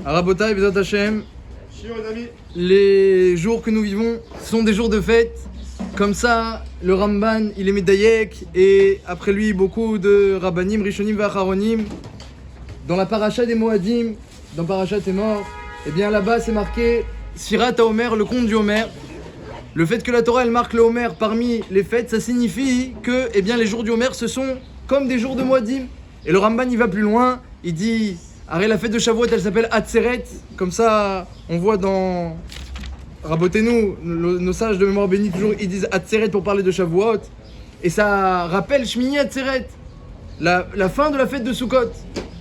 Rabotai, Bezat Hashem, les jours que nous vivons sont des jours de fête. Comme ça, le Ramban, il est Médaïek, et après lui, beaucoup de Rabbanim, Rishonim, Vacharonim. Dans la paracha des Moadim, dans Parachat est mort, et bien là-bas c'est marqué Sfirat HaOmer, le conte du Homer. Le fait que la Torah elle marque le Homer parmi les fêtes, ça signifie que eh bien, les jours du Homer ce sont comme des jours de Moadim. Et le Ramban il va plus loin, il dit arrête, la fête de Shavuot elle s'appelle Atzeret, comme ça on voit dans Rabotez-nous, nos sages de mémoire bénie toujours ils disent Atzeret pour parler de Shavuot, et ça rappelle Shmini Atzeret, la fin de la fête de Sukkot.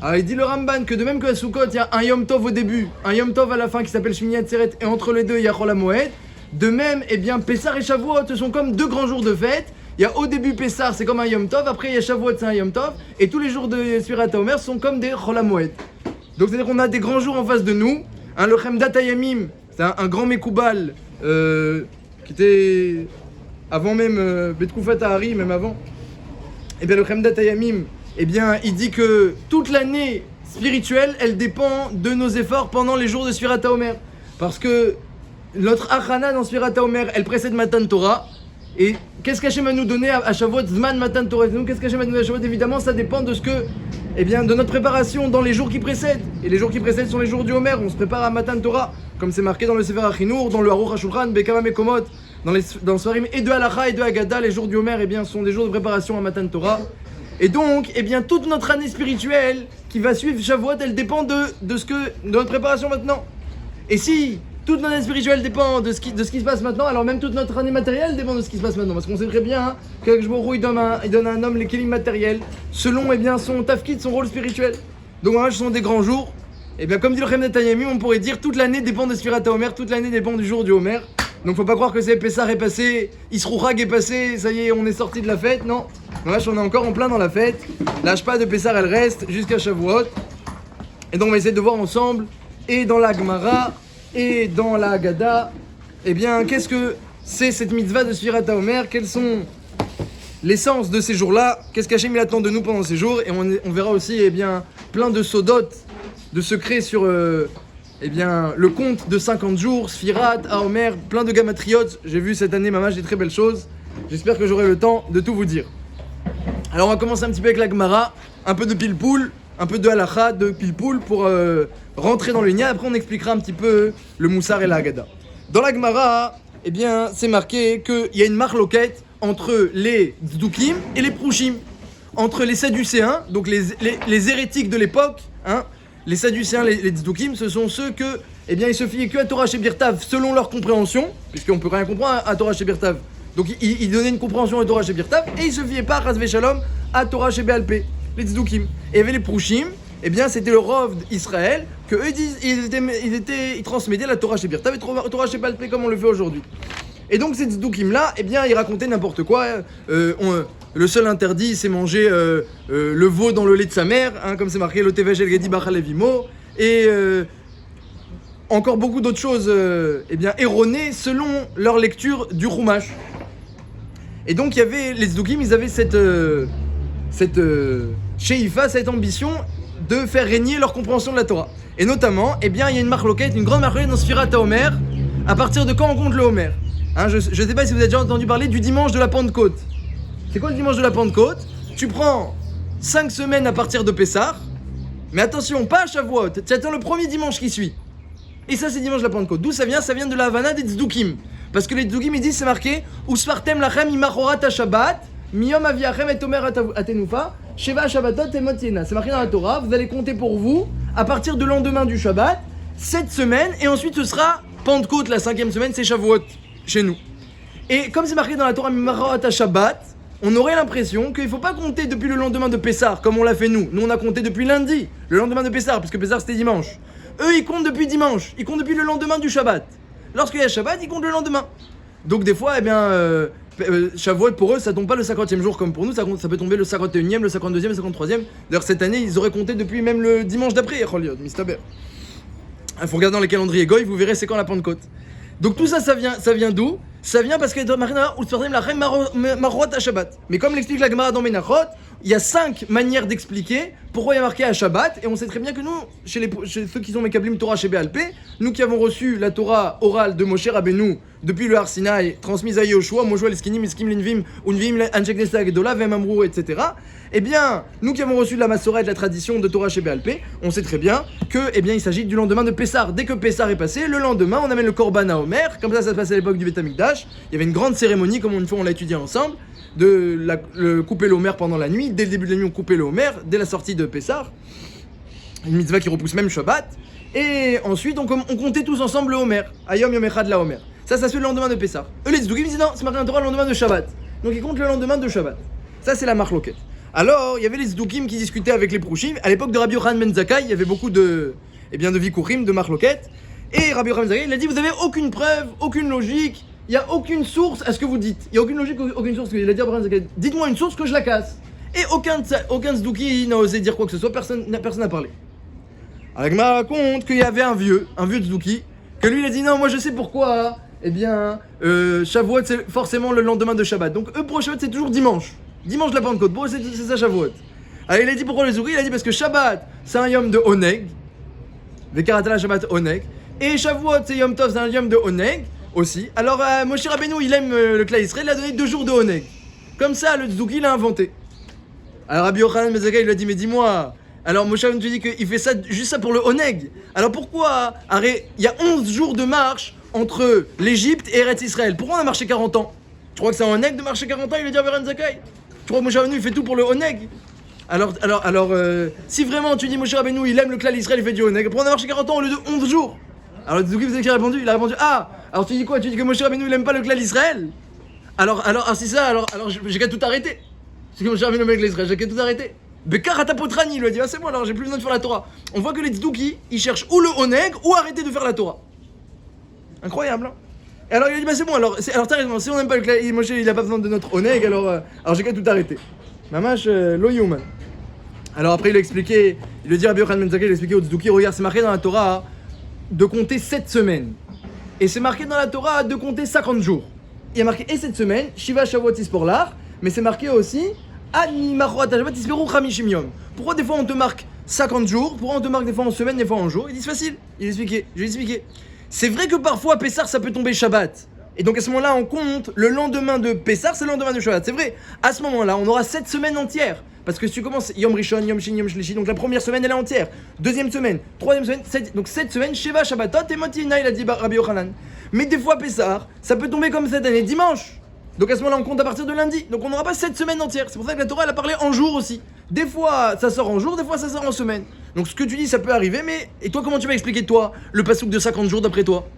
Alors il dit le Ramban que de même que à Sukkot il y a un Yom Tov au début, un Yom Tov à la fin qui s'appelle Shmini Atzeret, et entre les deux il y a Chol HaMoed. De même, eh bien, Pessar et Shavuot sont comme deux grands jours de fête. Il y a au début Pessar, c'est comme un Yom Tov. Après, il y a Shavuot, c'est un Yom Tov. Et tous les jours de Sfirat HaOmer sont comme des Chol HaMoed. Donc, c'est-à-dire qu'on a des grands jours en face de nous. Le Chemdat HaYamim, c'est un grand Mekoubal qui était avant même Betkoufat HaHari, même avant. Et bien, le Chemdat HaYamim, eh bien, il dit que toute l'année spirituelle, elle dépend de nos efforts pendant les jours de Sfirat HaOmer. Parce que notre achana dans Sfirat HaOmer, elle précède Matan Torah. Et qu'est-ce qu'Hachem va nous donner à Shavuot, Zman Matan Torah? Nous, qu'est-ce qu'Hachem va nous donner à Shavuot? Évidemment, ça dépend de ce que, eh bien, de notre préparation dans les jours qui précèdent. Et les jours qui précèdent sont les jours du Homer. On se prépare à Matan Torah, comme c'est marqué dans le Sefer HaChinour, dans le Aruch HaShulchan, Bekama Mekomot, dans le Svarim et de Halacha et de Haggadah. Les jours du Homer, eh bien, sont des jours de préparation à Matan Torah. Et donc, eh bien, toute notre année spirituelle qui va suivre Shavuot, elle dépend de notre préparation maintenant. Et si toute notre année spirituelle dépend de ce qui se passe maintenant, alors même toute notre année matérielle dépend de ce qui se passe maintenant. Parce qu'on sait très bien qu'Akadosh Baruch Hu, il donne à un homme les kelim matériels selon eh bien, son tafkid, son rôle spirituel. Donc ce sont des grands jours. Et bien comme dit le Chemdat HaYamim, on pourrait dire toute l'année dépend de Sfirat HaOmer, toute l'année dépend du jour du Homer. Donc faut pas croire que c'est Pessah est passé, Isrouchag est passé, ça y est, on est sorti de la fête. Non, on est encore en plein dans la fête. Lâche pas de Pessah, elle reste jusqu'à Shavuot. Et donc on va essayer de voir ensemble, et dans la Gemara, et dans la Haggadah, eh bien, qu'est-ce que c'est cette mitzvah de Sfirat HaOmer? Quelles sont l'essence de ces jours-là? Qu'est-ce qu'Hachem il attend de nous pendant ces jours? Et on verra aussi, eh bien, plein de sodotes, de secrets sur, eh bien, le compte de 50 jours, Sfirat HaOmer, plein de gamatriotes. J'ai vu cette année, maman, des très belles choses. J'espère que j'aurai le temps de tout vous dire. Alors, on va commencer un petit peu avec la Gemara, un peu de pilpoul, un peu de halacha, de pilpoul pour rentrer dans le nia. Après on expliquera un petit peu le moussar et la Haggadah. Dans la Gemara, eh bien c'est marqué qu'il y a une marloquette entre les tzdukim et les prouchim, entre les sadducéens, donc les hérétiques de l'époque, hein. Les sadducéens, les tzdukim, ce sont ceux que, eh bien ils se fiaient que à Torah Shebirtav selon leur compréhension, puisqu'on peut rien comprendre à Torah Shebirtav. Donc ils donnaient une compréhension à Torah Shebirtav et ils se fiaient pas, Chas Veshalom, à Torah Shebealpé. Les tzdukim. Et il y avait les prouchim, eh bien c'était le rov d'Israël, que eux ils transmettaient la Torah Shebirtav et Torah Shebealpé comme on le fait aujourd'hui. Et donc ces tzdukim là, eh bien ils racontaient n'importe quoi. Le seul interdit c'est manger le veau dans le lait de sa mère, hein, comme c'est marqué le Tevesh El Gedi Bachal Levimo, et encore beaucoup d'autres choses eh bien erronées selon leur lecture du Chumash. Et donc il y avait les tzdukim, ils avaient cette she'ifa, cette ambition de faire régner leur compréhension de la Torah. Et notamment, eh bien, il y a une marloquette, une grande marloquette dans Sfirat HaOmer. À partir de quand on compte le Homer? Hein, je ne sais pas si vous avez déjà entendu parler du dimanche de la Pentecôte. C'est quoi le dimanche de la Pentecôte? Tu prends 5 semaines à partir de Pessah, mais attention, pas à Shavuot, tu attends le premier dimanche qui suit. Et ça, c'est dimanche de la Pentecôte. D'où ça vient? Ça vient de la Havana des tzdukim. Parce que les tzdukim, ils disent, c'est marqué Usfartem lachem imachorat ha-shabbat Miyom aviachem et omer atenufa, sheva shabbatot et motiena. C'est marqué dans la Torah, vous allez compter pour vous, à partir du lendemain du Shabbat, 7 semaines, et ensuite ce sera Pentecôte, la 5e semaine, c'est Shavuot, chez nous. Et comme c'est marqué dans la Torah, Mimachorat Shabbat, on aurait l'impression qu'il ne faut pas compter depuis le lendemain de Pessah, comme on l'a fait nous. Nous, on a compté depuis lundi, le lendemain de Pessah, puisque Pessah c'était dimanche. Eux, ils comptent depuis dimanche, ils comptent depuis le lendemain du Shabbat. Lorsqu'il y a Shabbat, ils comptent le lendemain. Donc des fois, eh bien, Shavuot pour eux, ça tombe pas le 50e jour comme pour nous, ça peut tomber le 51e, le 52e, le 53e. D'ailleurs cette année, ils auraient compté depuis même le dimanche d'après, Mistaber. Il faut regarder dans les calendriers Goy, vous verrez c'est quand la Pentecôte. Donc tout ça, ça vient d'où? Ça vient parce que mais comme l'explique la Gemara dans Menachot, il y a 5 manières d'expliquer pourquoi il y a marqué à Shabbat, et on sait très bien que nous, chez ceux qui ont Mekablim Torah chez Béalpé, nous qui avons reçu la Torah orale de Moshe Rabbeinu depuis le Har Sinaï, transmise à Yehoshua, Moshua l'Eskinim, Eskim l'Invim, Unvim l'Anshek Nesta Gedola, Vem Amrou, etc. Eh bien, nous qui avons reçu de la Massorah et de la tradition de Torah chez Béalpé, on sait très bien que, eh bien, il s'agit du lendemain de Pessar. Dès que Pessar est passé, le lendemain, on amène le Korban à Omer, comme ça se passait à l'époque du Beth Amikdash. Il y avait une grande cérémonie, comme une fois on l'a étudié ensemble, le couper le Homer pendant la nuit. Dès le début de la nuit, on coupait le Homer, dès la sortie de Pessar. Une mitzvah qui repousse même Shabbat. Et ensuite, on comptait tous ensemble le Homer. Ayom Yom Echad la Homer. Ça se fait le lendemain de Pessah. Eux, les Tzdukim, ils disent non, c'est marqué dans la Torah le lendemain de Shabbat. Donc ils comptent le lendemain de Shabbat. Ça, c'est la marloquette. Alors, il y avait les Tzdukim qui discutaient avec les Prouchim. À l'époque de Rabbi Yochanan ben Zakkai, il y avait beaucoup de Vikurim, de marloquettes. Et Rabbi Yochanan ben Zakkai, il a dit vous avez aucune preuve, aucune logique, il n'y a aucune source à ce que vous dites. Il n'y a aucune logique, aucune source. Il a dit à Rabbi Yochanan ben Zakkai, dites-moi une source que je la casse. Et aucun Tzduki n'a osé dire quoi que ce soit, personne n'a parlé. Alors, la Gemara raconte qu'il y avait un vieux Tzduki, que lui il a dit non, moi je sais pourquoi. Eh bien, Shavuot c'est forcément le lendemain de Shabbat. Donc eux pour Shabbat c'est toujours dimanche. Dimanche de la Pentecôte. Pour eux c'est ça Shavuot. Alors il a dit pourquoi le Tzduki? Il a dit parce que Shabbat c'est un yom de Oneg. Vekaratala Shabbat Oneg. Et Shavuot c'est Yom Tov, c'est un yom de Oneg aussi. Alors Moshe Rabbeinu il aime le Klal Yisraël, il a donné 2 jours de Oneg. Comme ça le Tzduki l'a inventé. Alors Rabbi Yochanan ben Zakkai il lui a dit mais dis-moi. Alors Moshe Rabbeinu te dit qu'il fait ça juste ça pour le Oneg. Alors pourquoi il y a 11 jours de marche entre l'Égypte et Eretz Israël. Pourquoi on a marché 40 ans? Tu crois que c'est un Oneg de marcher 40 ans? Il a dit à Rabbi Zakkai. Tu crois que Moshe Rabbeinu il fait tout pour le Oneg? Alors, si vraiment tu dis Moshe Rabbeinu il aime le Klal Israël, il fait du Oneg, pourquoi on a marché 40 ans au lieu de 11 jours? Alors le Tzduki, vous savez qu'il a répondu? Il a répondu ah, alors tu dis quoi? Tu dis que Moshe Rabbeinu il aime pas le Klal Israël? Alors c'est ça, alors j'ai qu'à tout arrêter. C'est que Moshe Rabbeinu aime le Klal Israël, j'ai qu'à tout arrêter. Bekar Atapotrani, il lui a dit ah c'est bon alors j'ai plus besoin de faire la Torah. On voit que les Tzduki ils cherchent ou le Oneg ou arrêter de faire la Torah. Incroyable, hein? Et alors il a dit bah c'est bon, alors t'as raison, si on n'aime pas le Klal, Moshe il a pas besoin de notre Oneg, alors j'ai qu'à tout arrêter. Mamash lo human. Alors après il a expliqué, il lui dit Rabbi Yochanan ben Zakkai, il a expliqué au Tzduki, regarde c'est marqué dans la Torah de compter 7 semaines. Et c'est marqué dans la Torah de compter 50 jours. Il y a marqué et 7 semaines, Shiva Shavuot Isporlar, mais c'est marqué aussi Ani Machorat Shabbat Isperu Chamishim Yom. Pourquoi des fois on te marque 50 jours, pourquoi on te marque des fois en semaine, des fois en jour? Il dit c'est facile, je vais expliquer. C'est vrai que parfois Pessar ça peut tomber Shabbat. Et donc à ce moment-là on compte le lendemain de Pessar, c'est le lendemain de Shabbat. C'est vrai, à ce moment-là on aura 7 semaines entières. Parce que si tu commences Yom Rishon, Yom Shin, Yom Shlishi, donc la première semaine elle est entière. Deuxième semaine, troisième semaine, donc 7 semaines, Sheva Shabbatot et Motina, il a dit Rabbi Yochanan. Mais des fois Pessar, ça peut tomber comme cette année, dimanche. Donc à ce moment-là on compte à partir de lundi. Donc on n'aura pas 7 semaines entières. C'est pour ça que la Torah elle a parlé en jour aussi. Des fois ça sort en jour, des fois ça sort en semaine. Donc ce que tu dis ça peut arriver, mais et toi comment tu vas expliquer toi le passouk de 50 jours d'après toi?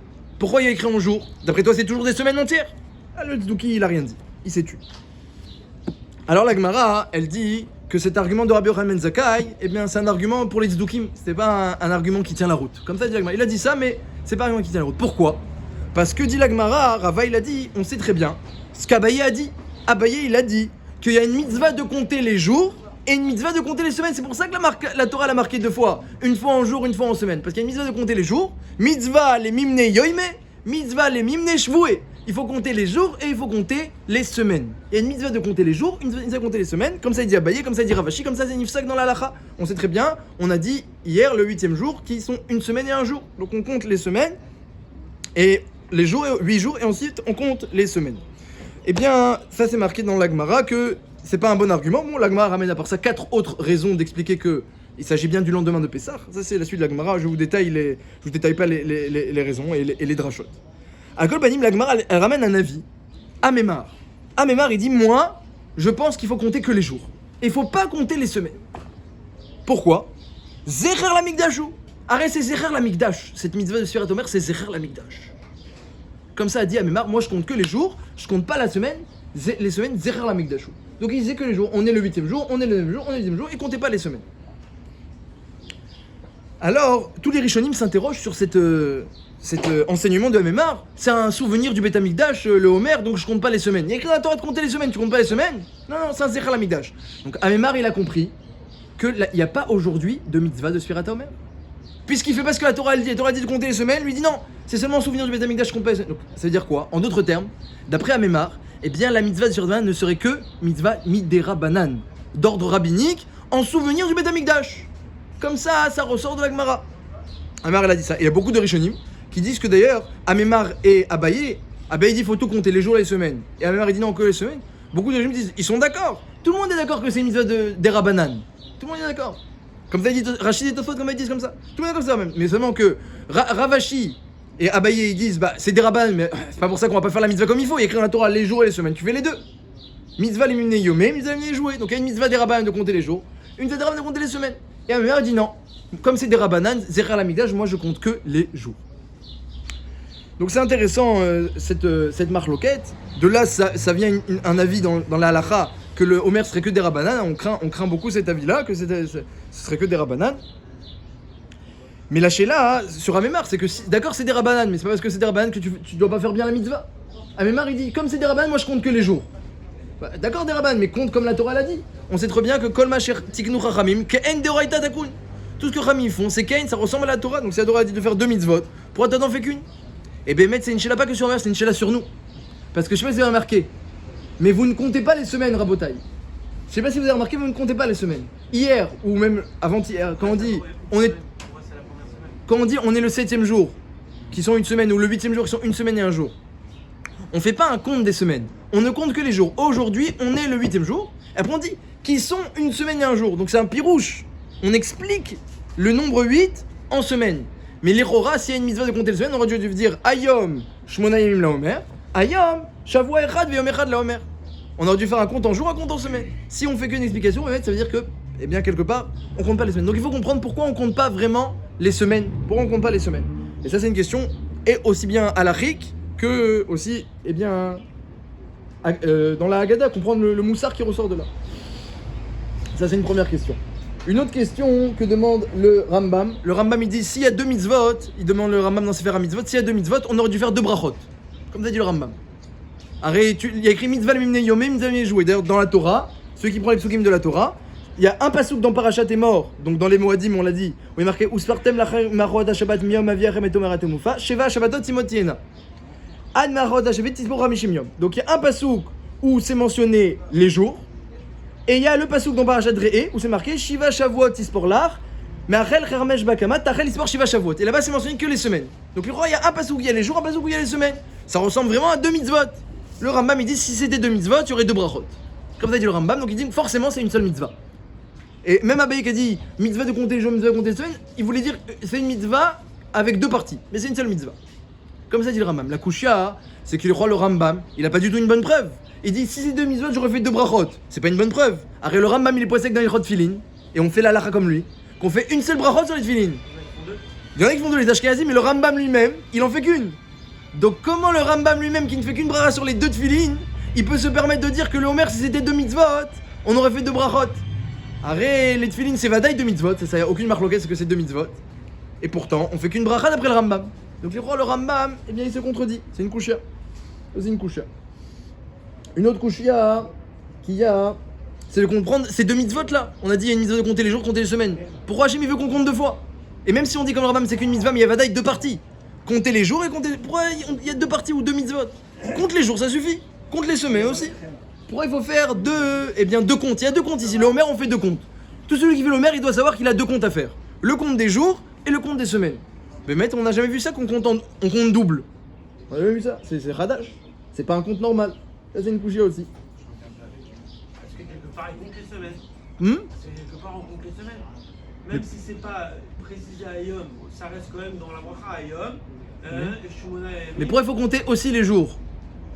Pourquoi il y a écrit en jour? D'après toi c'est toujours des semaines entières? Ah le Tzduki il a rien dit, il s'est tué. Alors la Gemara elle dit que cet argument de Rabbi Yochanan ben Zakkai, eh bien c'est un argument pour les Tzdukim, c'était pas un argument qui tient la route. Comme ça dit la Gemara, il a dit ça mais c'est pas un argument qui tient la route. Pourquoi? Parce que dit la Gemara, Rava il a dit, on sait très bien ce qu'Abaye a dit. Abaye il a dit qu'il y a une mitzvah de compter les jours et une mitzvah de compter les semaines. C'est pour ça que la Torah l'a marqué 2 fois. Une fois en jour, une fois en semaine. Parce qu'il y a une mitzvah de compter les jours. Mitzvah les mimne yoime, mitzvah les mimne shvoué. Il faut compter les jours et il faut compter les semaines. Il y a une mitzvah de compter les jours, une mitzvah de compter les semaines. Comme ça il dit Abaye, comme ça il dit Ravashi, comme ça c'est Nifsak dans la halacha. On sait très bien, on a dit hier le 8e jour qui sont une semaine et un jour. Donc on compte les semaines et les jours, 8 jours et ensuite on compte les semaines. Eh bien, ça c'est marqué dans l'Agmara que c'est pas un bon argument. Bon, l'Agmara ramène à part ça 4 autres raisons d'expliquer que il s'agit bien du lendemain de Pessah. Ça c'est la suite de l'Agmara. Je vous détaille pas les raisons et les drachotes. À Kol Panim, l'Agmara elle ramène un avis. Amémar il dit moi, je pense qu'il faut compter que les jours. Il faut pas compter les semaines. Pourquoi? Zecher la Mikdashu. Arrête, c'est Zecher la Mikdash. Cette mitzvah de Sfirat Omer, c'est Zecher la Mikdash. Comme ça a dit Amémar, moi je compte que les jours, je compte pas la semaine, les semaines, Zecher la Mikdashu. Donc il disait que les jours, on est le 8e jour, on est le 9e jour, on est le 10e jour, et comptez pas les semaines. Alors, tous les Rishonim s'interrogent sur cet enseignement de Amémar. C'est un souvenir du Beth Amikdash, le Homer, donc je compte pas les semaines. Il y a écrit dans la Torah de compter les semaines, tu comptes pas les semaines? Non, c'est un Zecher la Mikdash. Donc Amémar, il a compris qu'il n'y a pas aujourd'hui de mitzvah de Sfirat Omer. Puisqu'il fait pas ce que la Torah elle dit. La Torah dit de compter les semaines, lui dit non, c'est seulement un souvenir du Beth Amikdash qu'on pèse. Donc ça veut dire quoi? En d'autres termes, d'après Amémar, eh bien la mitzvah de Sfirat Omer ne serait que mitzvah midera banan. d'ordre rabbinique en souvenir du Beth Amikdash. Comme ça ressort de la Gemara. Amar, elle a dit ça. Et il y a beaucoup de Rishonim qui disent que d'ailleurs, Amemar et Abaye dit qu'il faut tout compter, les jours et les semaines. Et Amemar, il dit non, que les semaines. Beaucoup de Rishonim disent, ils sont d'accord. Tout le monde est d'accord que c'est une mitzvah des Rabbanan. Tout le monde est d'accord. Comme ça, dit Rachid et Tosfot, comme ils disent comme ça. Tout le monde est d'accord, ça même. Mais seulement que Ravashi et Abaye, ils disent, bah, c'est des Rabbanan, mais c'est pas pour ça qu'on va pas faire la mitzvah comme il faut. Il y a écrit dans la Torah les jours et les semaines. Tu fais les deux. Mitzvah les mimnei yomé, mitzvah les mimnei joué. Donc il y a une mitzvah des Rabbanan de compter les jours, une mitzvah des Rabbanan de compter les semaines. Et Amemar dit non. Comme c'est des Rabbanan, Zecher l'Amigdash, moi je compte que les jours. Donc c'est intéressant cette marloquette. De là, ça vient un avis dans la halacha que le Homer serait que des Rabbanan. On craint beaucoup cet avis-là, que ce serait que des Rabbanan. Mais la Sheila, sur Amemar, c'est que d'accord, c'est des Rabbanan, mais c'est pas parce que c'est des Rabbanan que tu dois pas faire bien la mitzvah. Amemar, il dit, comme c'est des Rabbanan, moi je compte que les jours. Bah, d'accord, des Rabbanan, mais compte comme la Torah l'a dit. On sait très bien que Kol Masher Tiknu Chachamim, Ke'en Deoraita Takun. Tout ce que Chachamim font, c'est Ke'en, ça ressemble à la Torah. Donc si la Torah a dit de faire 2 mitzvot, pourquoi t'en fais qu'une? Et ben, c'est une Sheila pas que sur Amemar, c'est une Sheila sur nous. Parce que je sais pas si vous avez remarqué, mais vous ne comptez pas les semaines, Rabotai. Je sais pas si vous avez remarqué, vous ne comptez pas les semaines. Hier, ou même avant-hier, quand on dit on est le 7e jour, qui sont une semaine, ou le 8e jour, qui sont une semaine et un jour, on fait pas un compte des semaines. On ne compte que les jours. Aujourd'hui, on est le 8e jour. Et après, on dit qui sont une semaine et un jour. Donc c'est un pirouche. On explique le nombre 8 en semaine. Mais l'Echora, s'il y a une mitzvah de compter les semaines, on aurait dû dire Ayom, Shmona Yemim la Omer, Ayom, Shavua Echad Veyom Echad la Omer. On aurait dû faire un compte en jour, un compte en semaine. Si on fait qu'une explication, ça veut dire que, eh bien, quelque part, on compte pas les semaines. Donc il faut comprendre pourquoi on compte pas vraiment les semaines. Pourquoi on compte pas les semaines. Et ça, c'est une question, et aussi bien halachique que aussi, eh bien, dans la Haggadah, comprendre le moussard qui ressort de là. Ça, c'est une première question. Une autre question que demande le Rambam. Le Rambam, il dit, s'il y a 2 mitzvot, il demande le Rambam dans Sefer HaMitzvot, s'il y a 2 mitzvot, on aurait dû faire 2 brachot. Comme ça dit le Rambam. Il y a écrit mitzvah le mimnei yomé, mitzvah le mimnei joué. D'ailleurs, dans la Torah, ceux qui prennent les psukim de la Torah, il y a un pasouk dans Parashat est mort, donc dans les Moadim, on l'a dit, où il est marqué Uspartem lachem maroad ha-shabbat miyom aviachem et tomeratem ufa, sheva shabbatot simotiena. Ad maroad ha-shabbat tisbor hamishim yom. Donc il y a un pasouk où c'est mentionné les jours, et il y a le pasouk dans Parashat Re'eh où c'est marqué Shiva Shavuot tispor lach, me'achel chermesh bakamat tachel ispor Shiva Shavuot. Et là-bas c'est mentionné que les semaines. Donc le roi, il y a un pasouk où il y a les jours, un pasouk où il y a les semaines. Ça ressemble vraiment à 2 mitzvot. Le Rambam il dit si c'était 2 mitzvot, il y aurait 2 brachot. Comme ça dit le Rambam, donc il dit forcément c'est une seule mitzvah. Et même Abaye qui a dit mitzvah de compter les jours, mitzvah de compter les semaines, il voulait dire c'est une mitzvah avec 2 parties, mais c'est une seule mitzvah. Comme ça dit le Rambam. La kushia, c'est qu'il croit le Rambam, il a pas du tout une bonne preuve. Il dit si c'est 2 mitzvot, j'aurais fait 2 brachot. C'est pas une bonne preuve. Après le Rambam il est poissé dans les chot filin, et on fait la lacha comme lui, qu'on fait une seule brachot sur les filin. Il y en a qui font 2 les Ashkenazim, mais le Rambam lui-même, il en fait qu'une. Donc comment le Rambam lui-même qui ne fait qu'une bracha sur les 2 tefilin, il peut se permettre de dire que le Homer si c'était 2 mitzvot, on aurait fait 2 brachot. Arrête, les tefilin c'est vadaï 2 mitzvot, ça y a aucune marloquette c'est que c'est 2 mitzvot. Et pourtant, on fait qu'une bracha d'après le Rambam. Donc les rois, le Rambam, eh bien il se contredit, c'est une kushia. C'est une kushia. Une autre kushia qu'il y a, c'est de comprendre ces 2 mitzvot là. On a dit il y a une mitzvah de compter les jours, compter les semaines. Pourquoi Hachem il veut qu'on compte 2 fois? Et même si on dit comme le Rambam c'est qu'une mitzvah, mais il y a vadaï 2 parties. Compter les jours et compter. Pourquoi il y a 2 parties ou 2 mitzvot? Compte les jours, ça suffit. Compte les semaines aussi. Pourquoi il faut faire 2 comptes? Il y a 2 comptes ici. Le Homer, on fait 2 comptes. Tout celui qui fait le Homer, il doit savoir qu'il a 2 comptes à faire. Le compte des jours et le compte des semaines. Mais maître, on n'a jamais vu ça qu'on compte on compte double. On n'a jamais vu ça. C'est radash. C'est pas un compte normal. Ça, c'est une couchia aussi. Parce que quelque part, il compte les semaines. Parce que quelque part, on compte les semaines. Même si c'est pas précisé à Yom, ça reste quand même dans la bracha à Yom. Mais pourquoi il faut compter aussi les jours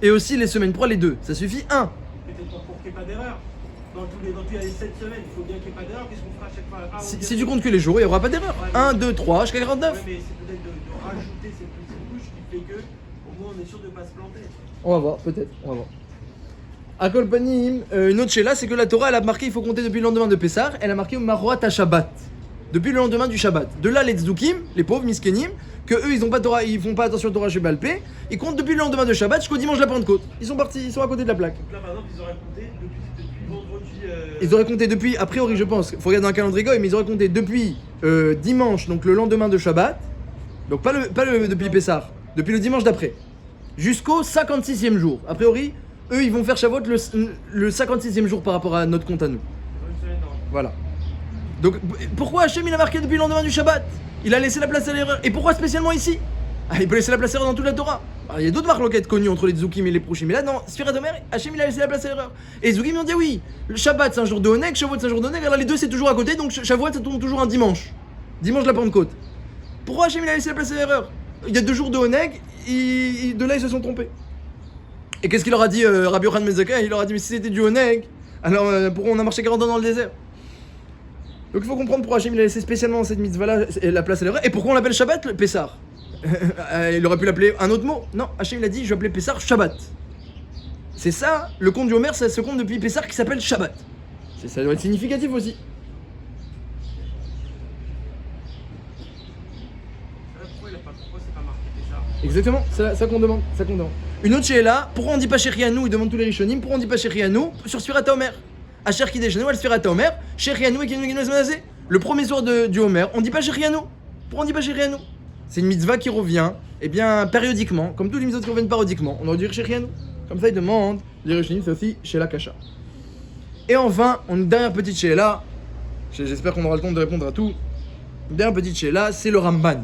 et aussi les semaines? Pourquoi les 2? Ça suffit 1. Peut-être pour qu'il n'y ait pas d'erreur. Dans les 7 semaines, il faut bien qu'il n'y ait pas d'erreur. Qu'est-ce qu'on fera à chaque fois? Si tu comptes que les jours, il n'y aura pas d'erreur. 1, 2, 3, jusqu'à 49. Ouais, mais c'est peut-être de rajouter cette petite couche qui fait que, au moins, on est sûr de ne pas se planter. On va voir, peut-être, on va voir. À Kolpanim, une autre chéla, c'est que la Torah, elle a marqué, il faut compter depuis le lendemain de Pessah, elle a marqué Maroat à Shabbat. Depuis le lendemain du Shabbat. De là, les Tzdukim, les pauvres miskenim, que eux, ils ont pas Torah, ils font pas attention à Torah chez Balpé, ils comptent depuis le lendemain de Shabbat jusqu'au dimanche de la Pentecôte. Ils sont partis, ils sont à côté de la plaque. Donc là, par exemple, ils auraient compté depuis vendredi. Ils auraient compté depuis, a priori, je pense, faut regarder dans un calendrier goy, mais ils auraient compté depuis dimanche, donc le lendemain de Shabbat, donc pas le depuis Pessah, depuis le dimanche d'après, jusqu'au 56e jour. A priori, eux, ils vont faire Shavuot le 56e jour par rapport à notre compte à nous. Voilà. Donc pourquoi Hachem il a marqué depuis le lendemain du Shabbat? Il a laissé la place à l'erreur. Et pourquoi spécialement ici? Il peut laisser la place à l'erreur dans toute la Torah. Alors, il y a d'autres marloquettes connues entre les Tzukim et les Prushim. Mais là, dans Sfirat Omer, Hachem il a laissé la place à l'erreur. Et les Tzukim ont dit oui, le Shabbat c'est un jour de Oneg, Shavuot c'est un jour de Oneg. Alors les deux c'est toujours à côté, donc Shavuot ça tombe toujours un dimanche. Dimanche de la Pentecôte. Pourquoi Hachem il a laissé la place à l'erreur? Il y a 2 jours de Oneg, de là ils se sont trompés. Et qu'est-ce qu'il leur a dit Rabbi Yochanan ben Zakkai? Il leur a dit mais si c'était du Oneg, alors pourquoi on a marché 40 ans dans le désert? Donc il faut comprendre pourquoi Hachem il a laissé spécialement cette mitzvah-là la place à l'erreur. Et pourquoi on l'appelle Shabbat le Pessar? Il aurait pu l'appeler un autre mot. Non, Hachem il a dit je vais appeler Pessar Shabbat. C'est ça, le compte du Homer, c'est ce compte depuis Pessar qui s'appelle Shabbat. Ça doit être significatif aussi. Pourquoi c'est pas marqué Pessar? Exactement, c'est ça qu'on demande, Une autre chez là, pourquoi on dit pas Shérianou? Ils demandent tous les Rishonim, pourquoi on dit pas Shérianou sur Sfirat Omer? Asher Kideshanu, al Sfirat Omer, Shérianou et Kenu Esmanazé. Le premier soir du Homer, on dit pas Shérianou. Pourquoi on dit pas Shérianou? C'est une mitzvah qui revient, eh bien, périodiquement, comme tous les mitzvahs qui reviennent périodiquement. On aurait dû dire Shérianou. Comme ça, ils demandent, les Rishonim, c'est aussi chez la Kasha. Et enfin, une dernière petite chez là, j'espère qu'on aura le temps de répondre à tout. Une dernière petite chez là, c'est le Ramban.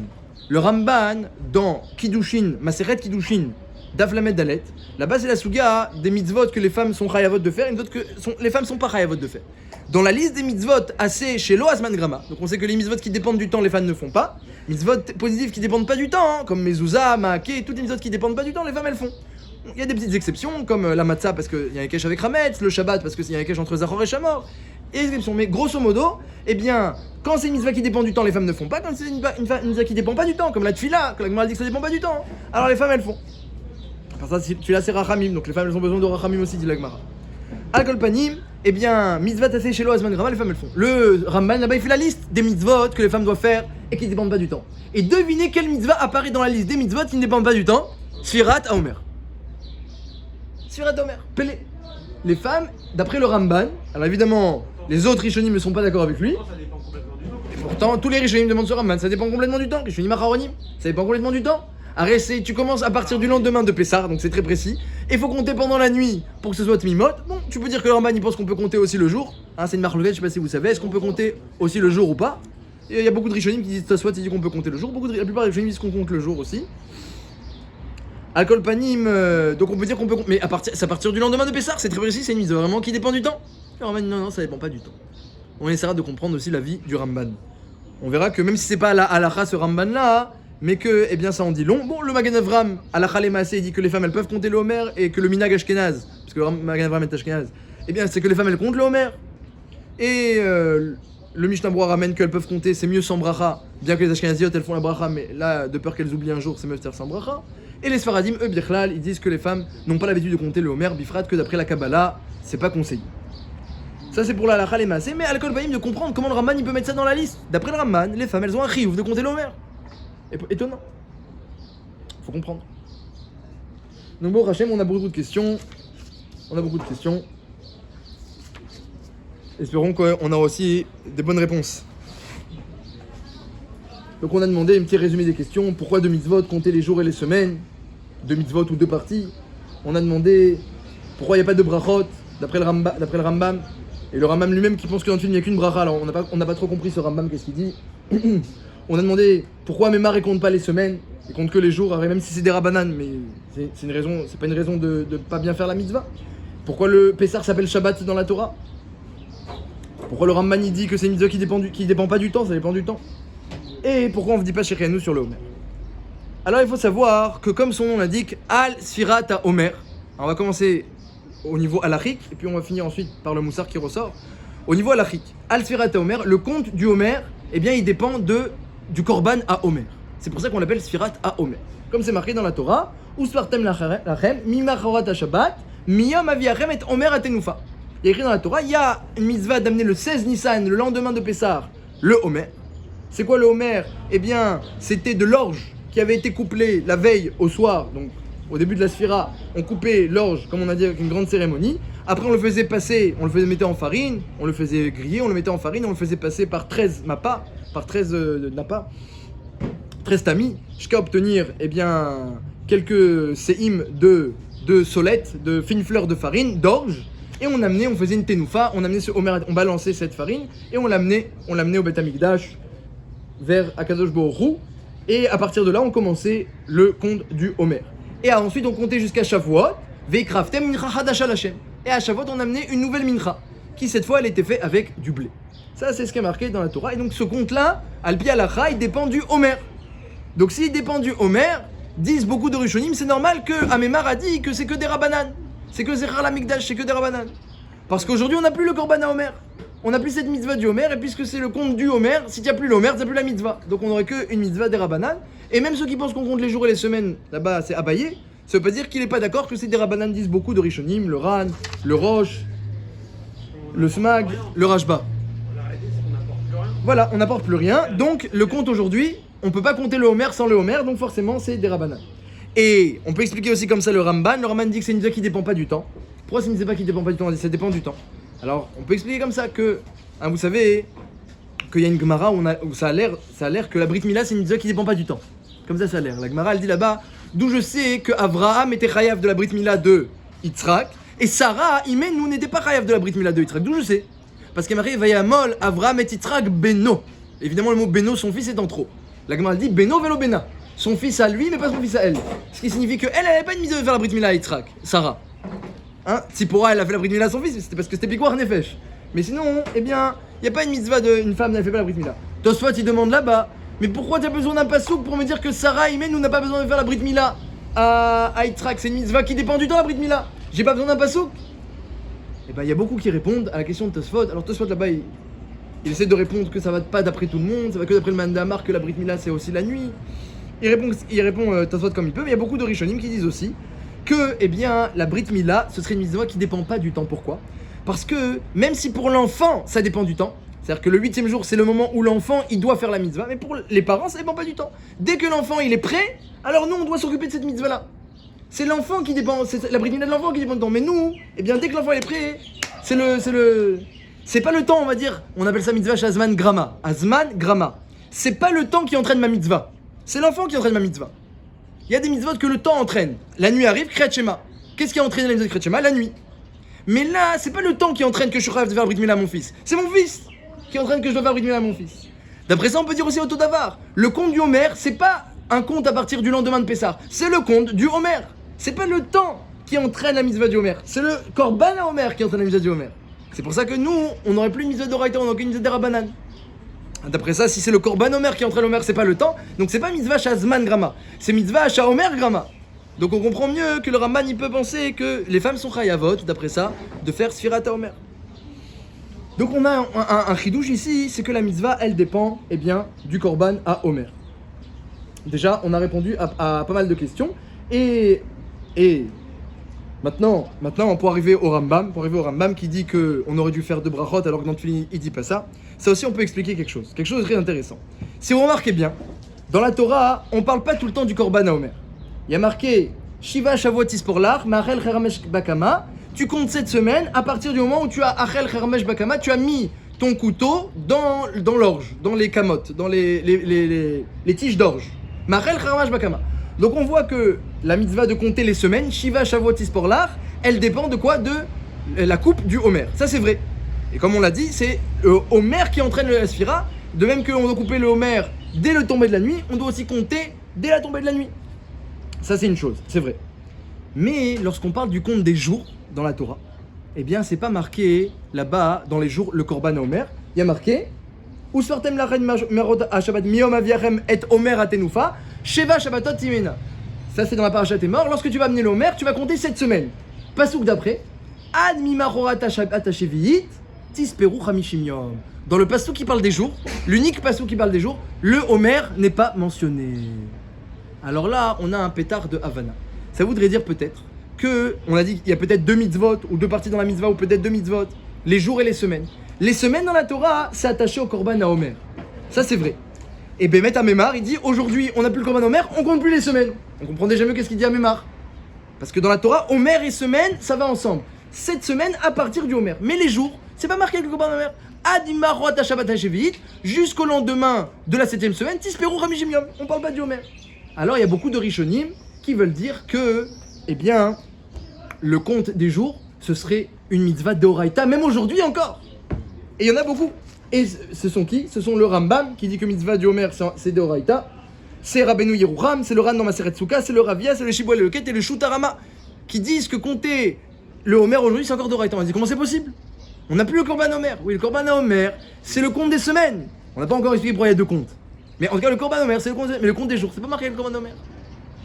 Le Ramban, dans Kiddushin, Maseret Kiddushin, Daf Lamed Dalet, là-bas c'est la Suga des mitzvot que les femmes sont chayavot de faire et d'autres que les femmes sont pas chayavot de faire. Dans la liste des mitzvot assez chez Lo Azman Grama, donc on sait que les mitzvot qui dépendent du temps, les femmes ne font pas. Mitzvot positifs qui dépendent pas du temps, comme Mezouza, Maaké, toutes les mitzvot qui dépendent pas du temps, les femmes elles font. Il y a des petites exceptions, comme la matzah parce qu'il y a un kesh avec Hametz, le Shabbat parce qu'il y a un kesh entre Zachor et Shamor. Et exceptions, mais grosso modo, eh bien, quand c'est une mitzvah qui dépend du temps, les femmes ne font pas. Quand c'est une mitzvah qui dépend pas du temps, comme la tfila, que la Gemara dit que ça dépend pas du temps, alors les femmes elles font. Enfin ça, tfila c'est rachamim, donc les femmes elles ont besoin de rachamim aussi, dit la Gemara. Al-Kol Panim, eh bien, mitzvah tassé chez Lo Azman Grama, les femmes elles font. Le Ramban là-bas il fait la liste des mitzvot que les femmes doivent faire et qui ne dépendent pas du temps. Et devinez quelle mitzvah apparaît dans la liste des mitzvot qui ne dépendent pas du temps? Sfirat Omer. Sfirat Omer, Pelé. Les femmes, d'après le Ramban, alors évidemment, les autres Rishonim ne sont pas d'accord avec lui. Ça dépend complètement du temps. Et pourtant, tous les Rishonim demandent ce Ramban, ça dépend complètement du temps. Rishonim Acharonim, ça dépend complètement du temps. Arrête, tu commences à partir du lendemain de Pessar, donc c'est très précis. Et il faut compter pendant la nuit pour que ce soit Tmimot. Bon, tu peux dire que le Ramban il pense qu'on peut compter aussi le jour. Hein, c'est une marloquette, je sais pas si vous savez. Est-ce qu'on peut compter aussi le jour ou pas? Il y a beaucoup de Rishonim qui disent soit ils disent qu'on peut compter le jour, la plupart des Rishonim disent qu'on compte le jour aussi. Al-Kol Panim, donc on peut dire qu'on peut compter, mais c'est à partir du lendemain de Pessar, c'est très précis, c'est une mise vraiment qui dépend du temps. Le Ramban non, ça dépend pas du temps. On essaiera de comprendre aussi la vie du Ramban. On verra que même si c'est pas la halakha ce Ramban là, mais que eh bien ça en dit long. Bon, le Magen Avram, halakha les Maaseh, il dit que les femmes elles peuvent compter le Homer et que le Minag Ashkenaz, parce que le Magen Avram est Ashkenaz, eh bien c'est que les femmes elles comptent le Homer. Et le Mishnah Berurah ramène qu'elles peuvent compter, c'est mieux sans bracha, bien que les Ashkenaziotes elles font la bracha, mais là de peur qu'elles oublient un jour, c'est mieux de faire sans bracha. Et les Sfaradim, eux, Bichlal, ils disent que les femmes n'ont pas l'habitude de compter le Homer, Bifrat, que d'après la Kabbalah, c'est pas conseillé. Ça c'est pour la halakha les Maaseh, mais Al-Kol Panim de comprendre comment le Ramban il peut mettre ça dans la liste. D'après le Ramban, les femmes elles ont un chiyuv de compter le Homer. Étonnant. Faut comprendre. Donc bon, Hachem, on a beaucoup de questions. Espérons qu'on a aussi des bonnes réponses. Donc on a demandé un petit résumé des questions. Pourquoi 2 mitzvot, compter les jours et les semaines? 2 mitzvot ou 2 parties. On a demandé pourquoi il n'y a pas de brachot, d'après le Rambam. Et le Rambam lui-même qui pense que dans le film il n'y a qu'une bracha. Alors on n'a pas trop compris ce Rambam, qu'est-ce qu'il dit. On a demandé pourquoi Mémar ne compte pas les semaines, il compte que les jours, même si c'est des Rabbanan, mais c'est pas une raison de pas bien faire la mitzvah. Pourquoi le Pessar s'appelle Shabbat dans la Torah? Pourquoi le Ramban il dit que c'est une mitzvah qui dépend pas du temps, ça dépend du temps? Et pourquoi on ne dit pas Shérianou sur le Homer? Alors il faut savoir que comme son nom l'indique, Al Sfirat HaOmer. On va commencer au niveau halachique et puis on va finir ensuite par le moussar qui ressort. Au niveau halachique, Al Sfirat HaOmer, le compte du Homer, eh bien il dépend du Korban à Homer. C'est pour ça qu'on l'appelle Sfirat HaOmer. Comme c'est marqué dans la Torah, Uspartem lachem, mimachorat Shabbat, miyom aviachem et Homer atenufa. Il y a écrit dans la Torah, il y a une mitzvah d'amener le 16 Nissan, le lendemain de Pessar, le Homer. C'est quoi le Homer? Eh bien, c'était de l'orge qui avait été couplée la veille au soir, donc au début de la Sphira, on coupait l'orge, comme on a dit, avec une grande cérémonie. Après, on le faisait passer, on le mettait en farine, on le faisait griller, on le mettait en farine, on le faisait passer par 13 mappas, par 13 napas, 13 tamis, jusqu'à obtenir, eh bien, quelques séhim de solettes, de fines fleurs de farine, d'orge. et on faisait une tenoufa, on amenait ce Omer, on balançait cette farine et on l'amenait au Beth Amikdash vers Akadosh Baruch Hu, et à partir de là on commençait le compte du Omer. Et ensuite on comptait jusqu'à Shavuot, Veikraftem mincha hadash al Hashem. Et à Shavuot on amenait une nouvelle mincha, qui cette fois elle était faite avec du blé. Ça c'est ce qui est marqué dans la Torah, et donc ce compte-là, Al-Pi Halacha, il dépend du Omer. Donc s'il dépend du Omer, disent beaucoup de Rishonim, c'est normal que Amemar a dit que c'est que des Rabbanan. C'est que Zechar l'Amikdash, c'est que des Rabbanan. Parce qu'aujourd'hui, on n'a plus le Korban à Omer. On n'a plus cette mitzvah du Omer, et puisque c'est le compte du Omer, si tu n'as plus l'Omer, tu n'as plus la mitzvah. Donc on n'aurait qu'une mitzvah des Rabbanan. Et même ceux qui pensent qu'on compte les jours et les semaines, là-bas, c'est abayé, ça veut pas dire qu'il n'est pas d'accord que c'est des Rabbanan, disent beaucoup de Rishonim, le Ran, le Roche, le Smag, le Rashba. Voilà, on n'apporte plus rien. Donc le compte aujourd'hui, on ne peut pas compter le Omer sans le Omer, donc forcément c'est des Rabbanan. Et on peut expliquer aussi comme ça le Ramban. Le Ramban dit que c'est une mitzvah qui ne dépend pas du temps. Pourquoi c'est une mitzvah qui ne dépend pas du temps? On dit ça dépend du temps. Alors on peut expliquer comme ça que, vous savez, qu'il y a une Gemara où ça a l'air que la Brit Mila c'est une mitzvah qui ne dépend pas du temps. Comme ça a l'air. La Gemara elle dit là-bas, d'où je sais que Avraham était chayav de la Brit Mila de Yitzhak, et Sarah, nous n'était pas chayav de la Brit Mila de Yitzhak. D'où je sais? Parce qu'il y a marqué Vayamol, Avraham et Yitzhak Beno. Évidemment le mot Beno, son fils, est en trop. La Gemara dit Beno velo Bena. Son fils à lui, mais pas son fils à elle. Ce qui signifie qu'elle n'avait pas une mise de faire la Brit Mila à Yitzhak, Sarah. Hein? Tzipora, elle a fait la Brit Mila à son fils, c'était parce que c'était Pikwar Nefesh. Mais sinon, eh bien, il n'y a pas une mitzvah d'une femme qui ne fait pas la Brit Mila. Tosfot, il demande là-bas, mais pourquoi tu as besoin d'un pasouk pour me dire que Sarah, nous n'a pas besoin de faire la Brit Mila à Yitzhak? C'est une mitzvah qui dépend du temps, la Brit Mila. J'ai pas besoin d'un pasouk? Eh bien, il y a beaucoup qui répondent à la question de Tosfot. Alors Tosfot là-bas, il essaie de répondre que ça va pas d'après tout le monde, ça va que d'après le Mandamar, que la Brit Mila c'est aussi la nuit. Il répond Tosfot comme il peut, mais il y a beaucoup de Rishonim qui disent aussi que, eh bien, la Brit Mila, ce serait une mitzvah qui dépend pas du temps. Pourquoi? Parce que, même si pour l'enfant, ça dépend du temps, c'est-à-dire que le 8e jour, c'est le moment où l'enfant, il doit faire la mitzvah, mais pour les parents, ça dépend pas du temps. Dès que l'enfant, il est prêt, alors nous, on doit s'occuper de cette mitzvah-là. C'est l'enfant qui dépend, c'est la Brit Mila de l'enfant qui dépend du temps. Mais nous, eh bien, dès que l'enfant est prêt, c'est pas le temps, on va dire, on appelle ça mitzvah chez Azman Grama. Azman Grama. C'est pas le temps qui entraîne ma mitzvah. C'est l'enfant qui entraîne ma mitzvah. Il y a des mitzvahs que le temps entraîne. La nuit arrive, Kriyat Shema. Qu'est-ce qui a entraîné la mitzvah de Kriyat Shema? La nuit. Mais là, c'est pas le temps qui entraîne que je suis capable de faire Brit Mila à mon fils. C'est mon fils qui entraîne que je dois faire Brit Mila à mon fils. D'après ça, on peut dire aussi au Todavar. Le compte du Homer, c'est pas un compte à partir du lendemain de Pessah. C'est le compte du Homer. C'est pas le temps qui entraîne la mitzvah du Homer. C'est le Korban à Homer qui entraîne la mitzvah du Homer. C'est pour ça que nous, on n'aurait plus une mitzvah d'Oraita, on n'aurait qu'une mitzvah de Rabbanan. D'après ça, si c'est le Korban Omer qui entraîne l'Omer, c'est pas le temps, donc c'est pas mitzvah Shazman Grama, c'est mitzvah Omer Grama. Donc on comprend mieux que le Ramban il peut penser que les femmes sont chayavot, d'après ça, de faire Sfirat Omer. Donc on a un chidouche ici, c'est que la mitzvah elle dépend eh bien, du Korban à Omer. Déjà, on a répondu à pas mal de questions, et maintenant, pour arriver au Rambam qui dit qu'on aurait dû faire deux brachot alors que dans le Tfilin il dit pas ça. Ça aussi on peut expliquer quelque chose de très intéressant. Si vous remarquez bien, dans la Torah, on parle pas tout le temps du Korban à Omer. Il y a marqué Shiva Shavuot Isporlar, Ma'achel Cheramesh Bakama. Tu comptes cette semaine à partir du moment où tu as Achel Cheramesh Bakama, tu as mis ton couteau dans l'orge, dans les camottes, dans les tiges d'orge. Ma'achel Cheramesh Bakama. Donc on voit que la mitzvah de compter les semaines, Shiva Shavuot Isporlar, elle dépend de quoi? De la coupe du Homer. Ça c'est vrai. Et comme on l'a dit, c'est Homer qui entraîne la Sphira. De même qu'on doit couper le Homer dès le tomber de la nuit, on doit aussi compter dès la tombée de la nuit. Ça c'est une chose, c'est vrai. Mais lorsqu'on parle du compte des jours dans la Torah, eh bien c'est pas marqué là-bas dans les jours le Korban Homer. Il y a marqué Usfartem lachen merot ha-shabbat miyom aviachem et Homer atenufa sheva shabbatot timena. Ça c'est dans la parashat est mort. Lorsque tu vas amener le Homer, tu vas compter 7 semaines. Pasouk d'après Ad mimachorat ha-shabbat tisperu chamishim yom. Dans le pasouk qui parle des jours, l'unique pasouk qui parle des jours, le Homer n'est pas mentionné. Alors là, on a un pétard de Havana. Ça voudrait dire peut-être que, on a dit qu'il y a peut-être 2 mitzvot, ou 2 parties dans la mitzvah, ou peut-être 2 mitzvot, les jours et les semaines. Les semaines dans la Torah, c'est attaché au Korban à Homer. Ça c'est vrai. Et Bémet à Mémar, il dit aujourd'hui, on n'a plus le Korban Homer, on compte plus les semaines. On comprend déjà mieux qu'est-ce qu'il dit à Mémar. Parce que dans la Torah, Homer et semaine, ça va ensemble. 7 semaines à partir du Homer. Mais les jours, c'est pas marqué avec le Korban Homer. Adimarot ha-shabbat ha-shevit, jusqu'au lendemain de la 7e semaine, tisperu chamishim yom. On parle pas du Homer. Alors il y a beaucoup de Rishonim qui veulent dire que, eh bien, le compte des jours, ce serait une mitzvah d'Oraïta, même aujourd'hui encore. Et il y en a beaucoup. Et ce sont qui? Ce sont le Rambam qui dit que mitzvah du Homer c'est d'Oraïta. C'est Rabbeinu Yerucham, c'est le Ran dans Maseret Souka, c'est le Ravia, c'est le Shibboel le Ket et le Shutarama qui disent que compter le Homer aujourd'hui c'est encore d'Oraïta. On dit comment c'est possible? On n'a plus le Korban Homer. Oui, le Korban Homer, c'est le compte des semaines. On n'a pas encore expliqué pourquoi il y a deux comptes. Mais en tout cas, le Korban Homer, c'est le compte des semaines. Mais le compte des jours, c'est pas marqué le Korban Homer.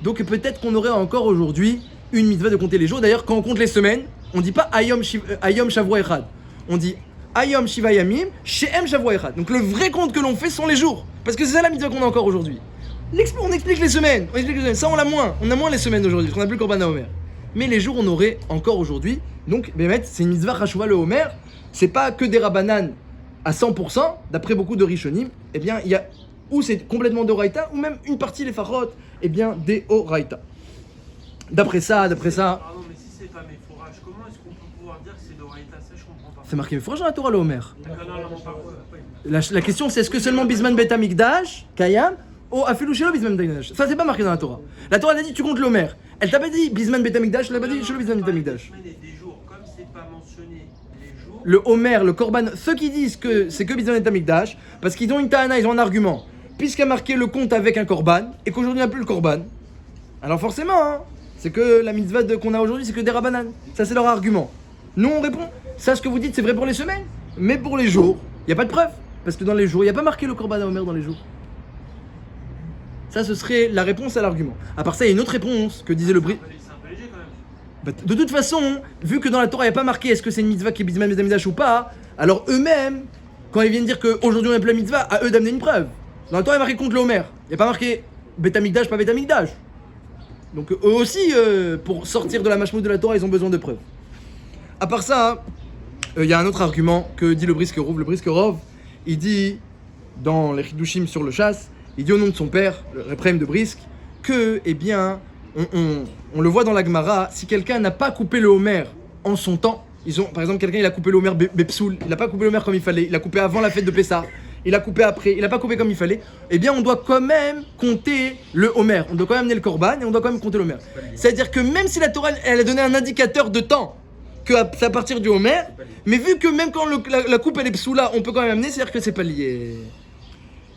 Donc peut-être qu'on aurait encore aujourd'hui une mitzvah de compter les jours. D'ailleurs, quand on compte les semaines, on dit pas Ayom Shavua Echad. On dit Ayom Shiva Yamim, She'em Shavua Echad. Donc le vrai compte que l'on fait sont les jours. Parce que c'est ça la mitzvah qu'on a encore aujourd'hui. On explique les semaines. Ça, on l'a moins. On a moins les semaines aujourd'hui, parce qu'on n'a plus le Korban Homer. Mais les jours, on aurait encore aujourd'hui. Donc, Bémet, c'est une mitzvah Chashuvah le Homer. C'est pas que des Rabbanan à 100%, d'après beaucoup de Rishonim. Eh bien, il y a ou c'est complètement d'Oraïta, ou même une partie les Farot, eh bien, des Oraïta. D'après ça. Pardon, mais si c'est pas mes fourrages, comment est-ce qu'on peut pouvoir dire que c'est d'Oraïta? Ça, je comprends pas. C'est marqué Mefourage dans la Torah le Homer. Non, La question, c'est est-ce que seulement Bisman Bet Amikdash, Kayam, ou Afilou Shelo Bisman Bet Amikdash? Ça, c'est pas marqué dans la Torah. La Torah, elle a dit tu comptes le Homer. Elle t'a pas dit Bisman Bet Amikdash, elle t'a pas dit Shelo Bisman Bet Amikdash. Comme c'est pas mentionné les jours. Le Homer, le Korban, ceux qui disent que c'est que Bisman Bet Amikdash, parce qu'ils ont une ta'ana, ils ont un argument. Puisqu'il a marqué le compte avec un Korban, et qu'aujourd'hui il n'y a plus le Korban, alors forcément, hein, c'est que la mitzvah qu'on a aujourd'hui, c'est que des Rabbanan. Ça, c'est leur argument. Nous, on répond, ça, ce que vous dites, c'est vrai pour les semaines, mais pour les jours, il n'y a pas de preuve. Parce que dans les jours, il n'y a pas marqué le Korban à Homer dans les jours. Ça, ce serait la réponse à l'argument. À part ça, il y a une autre réponse que disait le Bri. C'est un peu léger quand même. Bah, de toute façon, vu que dans la Torah, il n'y a pas marqué est-ce que c'est une mitzvah qui est Bisman Bet Amikdash ou pas, alors eux-mêmes, quand ils viennent dire qu'aujourd'hui on n'a plus la mitzvah, à eux d'amener une preuve. Dans la Torah, il y a marqué contre le Homer. Il n'y a pas marqué Bet Amikdash, pas Bet Amikdash. Donc eux aussi, pour sortir de la mashmout de la Torah, ils ont besoin de preuves. À part ça, il y a un autre argument que dit le Briskerov. Le Briskerov, il dit, dans les Chidushim sur le chasse, il dit au nom de son père, le Réprème de Brisk, que, eh bien, on le voit dans la Gemara, si quelqu'un n'a pas coupé le Homer en son temps, par exemple, quelqu'un il a coupé le Homer Bepsoul, il n'a pas coupé le Homer comme il fallait, il a coupé avant la fête de Pessah, il a coupé après, il n'a pas coupé comme il fallait, eh bien on doit quand même compter le Homer, on doit quand même amener le Korban et on doit quand même compter le Homer. C'est-à-dire que même si la Torah elle a donné un indicateur de temps, que c'est à partir du Homer, mais vu que même quand la coupe elle est psoula, on peut quand même amener, c'est-à-dire que c'est pas lié.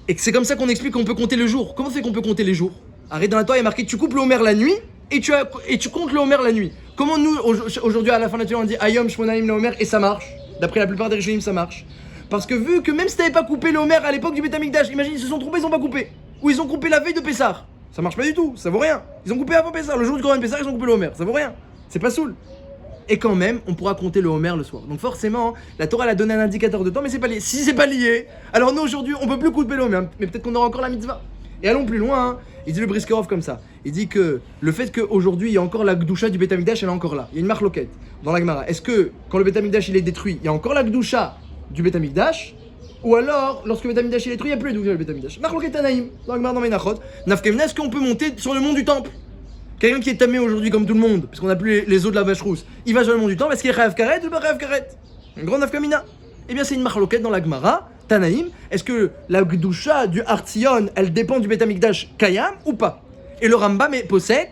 Et que c'est comme ça qu'on explique qu'on peut compter le jour. Comment c'est qu'on peut compter les jours? Arrête, dans la Torah il y a marqué tu coupes le Homer la nuit et tu comptes le Homer la nuit. Comment nous aujourd'hui à la fin de la Torah on dit Ayom Shmonaim le Homer et ça marche? D'après la plupart des Rishonim ça marche. Parce que vu que même si t'avais pas coupé le Homer à l'époque du Beth Amikdash, imagine ils se sont trompés, ils ont pas coupé. Ou ils ont coupé la veille de Pessah. Ça marche pas du tout, ça vaut rien. Ils ont coupé avant Pessah, le jour du Korban Pessah ils ont coupé le Homer, ça vaut rien. C'est pas soul. Et quand même, on pourra compter le Homer le soir. Donc forcément, la Torah elle a donné un indicateur de temps, mais c'est pas lié. Si c'est pas lié, alors nous aujourd'hui, on peut plus couper le Homer, mais peut-être qu'on aura encore la mitzvah. Et allons plus loin, hein. Il dit le Briskerov comme ça. Il dit que le fait qu'aujourd'hui, il y a encore la Gdusha du Beth Amikdash, elle est encore là. Il y a une marloquette dans la Gemara. Est-ce que quand le Beth Amikdash il est détruit, il y a encore la Gdusha du Beth Amikdash? Ou alors, lorsque le Beth Amikdash est détruit, il n'y a plus de Gdusha du Beth Amikdash? Marloquette Anaïm, dans la Gemara dans Menachot. Nafkemina, est-ce qu'on peut monter sur le mont du Temple? Quelqu'un qui est tamé aujourd'hui comme tout le monde, parce qu'on n'a plus les os de la vache rousse, il va sur le mont du Temple, est-ce qu'il est Chayav Karet ou pas Chayav Karet? Une grande nafkamina. Eh bien, c'est une marloquette dans la Gemara, Tanaïm. Est-ce que la Gdusha du Artzion, elle dépend du Beth Amikdash Kayam ou pas? Et le Rambam est posek,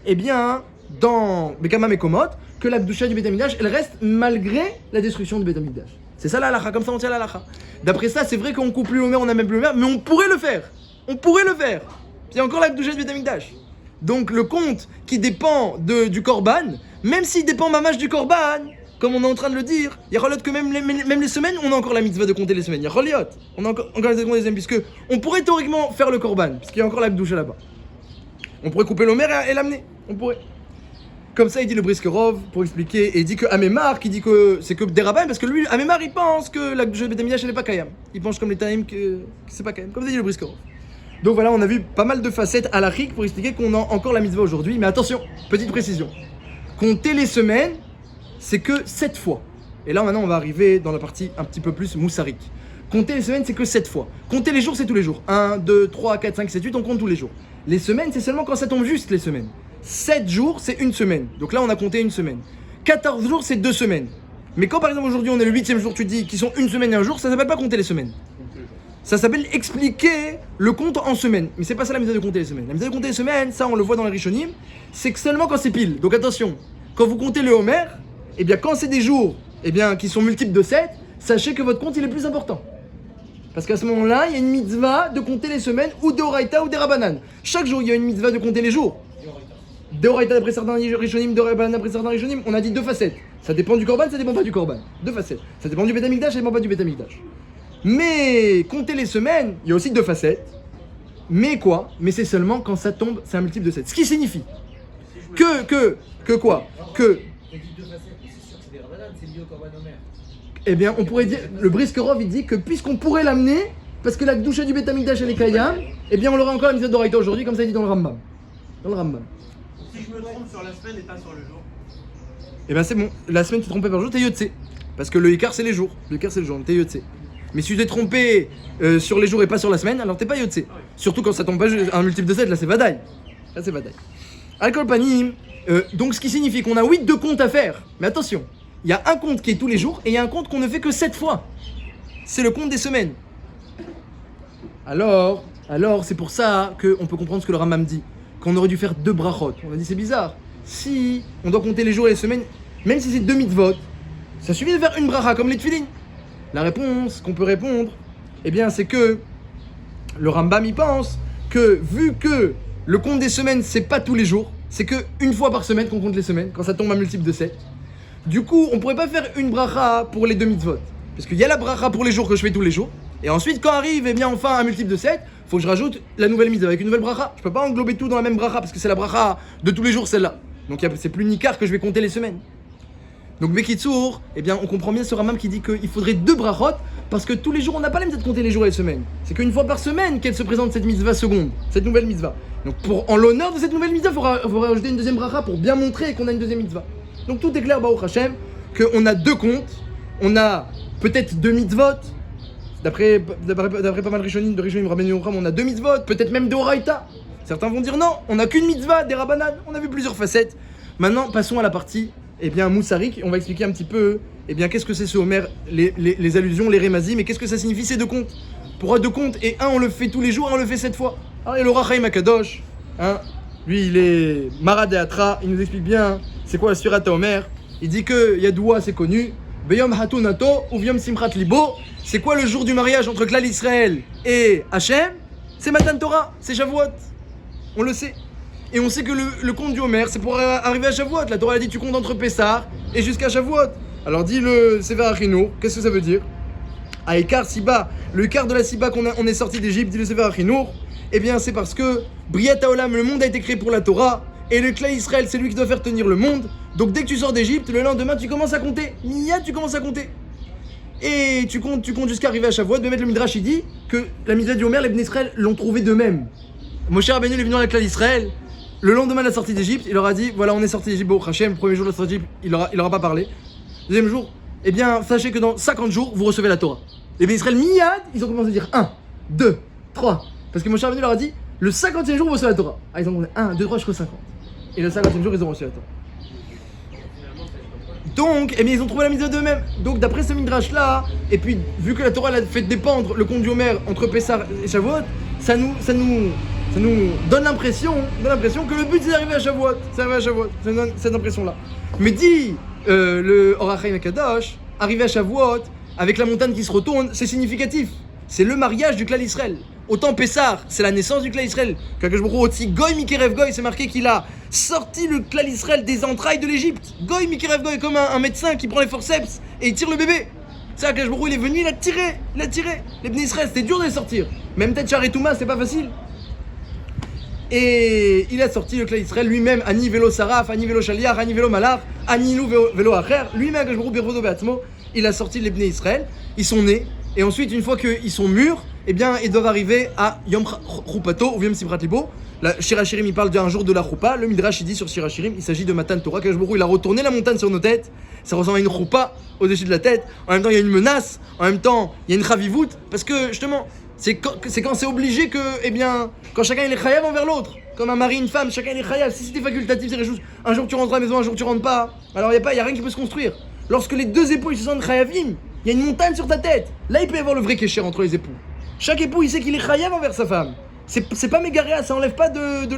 eh bien, dans Bekama Mekomot, que la Gdusha du Beth Amikdash, elle reste malgré la destruction du Beth Amikdash. C'est ça la halakha, comme ça on tient la halakha. D'après ça, c'est vrai qu'on coupe plus l'Homer, on n'a même plus l'Homer, mais on pourrait le faire. On pourrait le faire. Il y a encore la Gdusha du Beth Amikdash. Donc le compte qui dépend du Korban, même s'il dépend mamash du Korban, comme on est en train de le dire, il y a Rolot que même les semaines, on a encore la mitzvah de compter les semaines. Il y a Rolot, on a encore la mitzvah de compter les semaines, puisque on pourrait théoriquement faire le Korban, puisqu'il y a encore la Gdusha là-bas. On pourrait couper l'Homer et l'amener, on pourrait. Comme ça, il dit le Briskerov pour expliquer, et il dit que Amémar, qui dit que c'est que des rabbins, parce que lui, Amémar, il pense que la Gdusha de Beth Amikdash, elle n'est pas Kayam. Il pense comme les Tanaïm que c'est pas Kayam, comme ça dit le Briskerov. Donc voilà, on a vu pas mal de facettes à l'Achik pour expliquer qu'on a encore la mitzvah aujourd'hui. Mais attention, petite précision. Compter les semaines, c'est que 7 fois. Et là maintenant, on va arriver dans la partie un petit peu plus moussarik. Compter les semaines, c'est que 7 fois. Compter les jours, c'est tous les jours. 1, 2, 3, 4, 5, 7, 8, on compte tous les jours. Les semaines, c'est seulement quand ça tombe juste les semaines. 7 jours, c'est une semaine. Donc là, on a compté une semaine. 14 jours, c'est 2 semaines. Mais quand par exemple aujourd'hui, on est le 8e jour, tu dis qu'ils sont une semaine et un jour, ça s'appelle pas compter les semaines. Ça s'appelle expliquer le compte en semaines. Mais c'est pas ça la méthode de compter les semaines. La méthode de compter les semaines, ça on le voit dans les Rishonim, c'est que seulement quand c'est pile. Donc attention, quand vous comptez le Homer, eh bien quand c'est des jours eh bien, qui sont multiples de 7, sachez que votre compte il est plus important. Parce qu'à ce moment-là, il y a une mitzvah de compter les semaines ou de Horaïta ou des Rabbanan. Chaque jour, il y a une mitzvah de compter les jours. De Horaïta d'après certains Rishonim, de Rabbanan d'après certains Rishonim, on a dit deux facettes. Ça dépend du Korban, ça dépend pas du Korban. Deux facettes. Ça dépend du Beth Amikdash, ça dépend pas du Beth Amikdash. Mais compter les semaines, il y a aussi deux facettes. Mais quoi? Mais c'est seulement quand ça tombe, c'est un multiple de 7. Ce qui signifie que quoi? Que eh bien, on pourrait dire, le Briskerov il dit que puisqu'on pourrait l'amener, parce que la Gdusha du Beth Amikdash elle est Kayam, eh bien on aura encore la mitzvah d'Oraïta aujourd'hui, comme ça il dit dans le Rambam. Dans le Rambam. Si je me trompe sur la semaine et pas sur le jour. Eh bien c'est bon, la semaine tu te trompes par jour, t'es Yotse. Parce que le Ikar c'est les jours, le Ikar c'est le jour, t'es Yotse. Mais si tu t'es trompé sur les jours et pas sur la semaine, alors t'es pas Yotse. Oui. Surtout quand ça tombe pas un multiple de 7, là c'est Vadaï. Là c'est Vadaï. Alcool Panim, donc ce qui signifie qu'on a 8 de comptes à faire. Mais attention, il y a un compte qui est tous les jours et il y a un compte qu'on ne fait que 7 fois. C'est le compte des semaines. Alors c'est pour ça qu'on peut comprendre ce que le Rambam dit. Qu'on aurait dû faire 2 brachot. On a dit c'est bizarre. Si on doit compter les jours et les semaines, même si c'est 2 mitzvot, ça suffit de faire une bracha comme les tefillin. La réponse qu'on peut répondre, eh bien c'est que le Rambam y pense que vu que le compte des semaines c'est pas tous les jours, c'est que une fois par semaine qu'on compte les semaines, quand ça tombe un multiple de 7. Du coup, on pourrait pas faire une bracha pour les 2 mitzvot. Parce qu'il y a la bracha pour les jours que je fais tous les jours. Et ensuite, quand arrive, eh bien, enfin, un multiple de 7, faut que je rajoute la nouvelle mitzvah avec une nouvelle bracha. Je peux pas englober tout dans la même bracha, parce que c'est la bracha de tous les jours, celle-là. Donc c'est plus Nikar que je vais compter les semaines. Donc, Bekitsour, eh bien, on comprend bien ce Ramam qui dit qu'il faudrait 2 brachot, parce que tous les jours, on n'a pas la mitzvah de compter les jours et les semaines. C'est qu'une fois par semaine qu'elle se présente cette mitzvah seconde, cette nouvelle mitzvah. Donc, en l'honneur de cette nouvelle mitzvah, il faut rajouter une deuxième bracha pour bien montrer qu'on a une deuxième mitzvah. Donc, tout est clair, Baruch Hashem, qu'on a 2 comptes, on a peut-être 2 mitzvot, d'après pas mal de Rishonim, Rabbeinu Yocham, on a 2 mitzvot, peut-être même 2 Horaïta. Certains vont dire non, on n'a qu'une mitzvah, des Rabbanan, on a vu plusieurs facettes. Maintenant, passons à la partie, eh bien, Moussarik, on va expliquer un petit peu, eh bien, qu'est-ce que c'est ce Homer, les allusions, les rémazim, et qu'est-ce que ça signifie ces 2 comptes. Pourquoi 2 comptes, et un on le fait tous les jours, et un on le fait 7 fois. Alors, il y a le Rachaim Akadosh, hein, lui il est Marad et Atra, il nous explique bien, c'est quoi la Surata Homer. Il dit que Yadoua c'est connu, Beyom Hatunato ou Vyom Simchat Libo. C'est quoi le jour du mariage entre Klal Israël et Hachem? C'est Matan Torah, c'est Shavuot. On le sait. Et on sait que le compte du Homer, c'est pour arriver à Shavuot. La Torah a dit tu comptes entre Pessah et jusqu'à Shavuot. Alors dit le Sefer Achinour, qu'est-ce que ça veut dire? À Ekar Siba, le quart de la Siba on est sorti d'Égypte, dit le Sefer Achinour. Eh bien c'est parce que Briat Haolam, le monde a été créé pour la Torah. Et le Klal Israël, c'est lui qui doit faire tenir le monde. Donc dès que tu sors d'Égypte, le lendemain, tu commences à compter. Miyad, tu commences à compter. Et tu comptes jusqu'à arriver à Shavuot. Bémet le Midrash, il dit que la mitzvah du Homer, les Bnei Israël l'ont trouvé d'eux-mêmes. Moshe Rabbeinu est venu dans la Klal Israël. Le lendemain de la sortie d'Égypte, il leur a dit voilà, on est sorti d'Égypte, Baruch Hashem. Le premier jour de la sortie d'Égypte, il leur a pas parlé. Deuxième jour, eh bien, sachez que dans 50 jours, vous recevez la Torah. Les Bnei Israël, Miyad, ils ont commencé à dire 1, 2, 3. Parce que Moshe Rabbeinu leur a dit le 50e jour, vous recevez la Torah. Ah, ils ont demandé 1, 2, 3 jusqu'au 50. Et le 50e jour, ils ont reçu la Torah. Donc, eh bien, ils ont trouvé la mitzvah d'eux-mêmes. Donc, d'après ce midrash-là, et puis, vu que la Torah elle a fait dépendre le compte du Homer entre Pessah et Shavuot, ça nous donne l'impression que le but c'est d'arriver à Shavuot. C'est d'arriver à Shavuot. Ça nous donne cette impression-là. Mais dit le Or HaChaim HaKadosh, arriver à Shavuot, avec la montagne qui se retourne, c'est significatif. C'est le mariage du Klal Israël. Autant Pessah, c'est la naissance du Klal Israël. Qu'Akadosh Baruch Hu aussi, Goy Mikerev Goy, c'est marqué qu'il a sorti le Klal Israël des entrailles de l'Égypte. Goy Mikerev Goy, comme un médecin qui prend les forceps et il tire le bébé. C'est Akadosh Baruch Hu, il est venu, il a tiré. Les Bnei Israël, c'était dur de les sortir. Même peut-être Char et Touma, c'est pas facile. Et il a sorti le Klal Israël lui-même, Ani Velo Saraf, Ani Velo Shaliach, Ani Velo Malach, Ani Nou Velo Acher. Lui-même, Akadosh Baruch Hu, Birvodo Be'atzmo, il a sorti les Bnei Israël. Ils sont nés. Et ensuite, une fois qu'ils sont mûrs, eh bien, ils doivent arriver à Yom Chupato ou Yom Simchat Libo. La Shirachirim, il parle d'un jour de la Choupa. Le Midrash, il dit sur Shirachirim, il s'agit de Matan Torah. Akadosh Baruch Hu, il a retourné la montagne sur nos têtes. Ça ressemble à une Choupa au-dessus de la tête. En même temps, il y a une menace. En même temps, il y a une Chavivout. Parce que, justement, c'est quand c'est obligé que, eh bien, quand chacun il est chayav envers l'autre. Comme un mari, une femme, chacun il est chayav. Si c'était facultatif, c'est quelque chose. Un jour tu rentres à la maison, un jour tu rentres pas. Alors il y a rien qui peut se construire. Lorsque les deux époux ils se sentent chayavim, il y a une montagne sur ta tête. Là, il peut y avoir le vrai kécher entre les époux. Chaque époux, il sait qu'il est chayav envers sa femme. C'est pas mégaréa, ça enlève pas de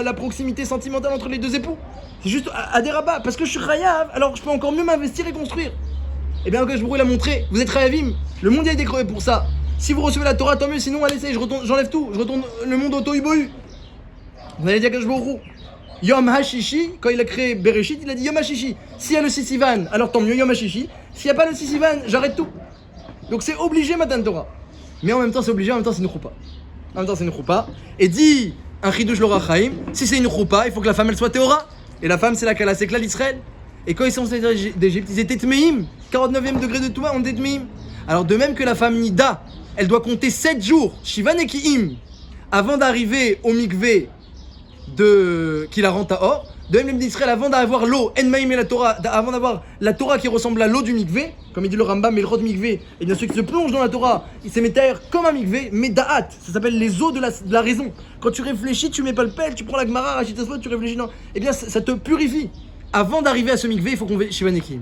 la proximité sentimentale entre les deux époux. C'est juste à des rabats. Parce que je suis chayav, alors je peux encore mieux m'investir et construire. Et bien, Akash Baruch Hu l'a montré, vous êtes chayavim. Le monde a été crevé pour ça. Si vous recevez la Torah, tant mieux, sinon, allez, j'enlève tout. Je retourne le monde au Tohu-Bohu. Vous allez dire Akash Baruch Hu. Yom HaShishi, quand il a créé Bereshit, il a dit Yom HaShishi. S'il y a le Sisivan, alors tant mieux, Yom HaShishi. S'il n'y a pas le Sisivan, j'arrête tout. Donc c'est obligé, Matan Torah. Mais en même temps, c'est obligé, en même temps, c'est une choupa. En même temps, c'est une choupa. Et dit un chidouche l'ora chaim, si c'est une choupa, il faut que la femme elle soit théora. Et la femme, c'est la kala, c'est que là l'Israël. Et quand ils sont sortis d'Égypte, ils étaient tmeim. 49e degré de Touma, on était tmeim. Alors de même que la femme Nida, elle doit compter 7 jours, Shivan et Ki'im, avant d'arriver au mikvé qui la rend à or. De même d'Israël, avant d'avoir l'eau, Enmaïm et la Torah, avant d'avoir la Torah qui ressemble à l'eau du mikvé, comme il dit le Rambam, mais le Rot mikvé, et bien ceux qui se plongent dans la Torah, il s'est métaire comme un mikvé, mais da'at, ça s'appelle les eaux de la raison. Quand tu réfléchis, tu mets pas le pelle, tu prends la Gemara, Rachid Tasvot, tu réfléchis, non. Eh bien, ça te purifie. Avant d'arriver à ce mikvé, il faut qu'on ait Shivan Ekim.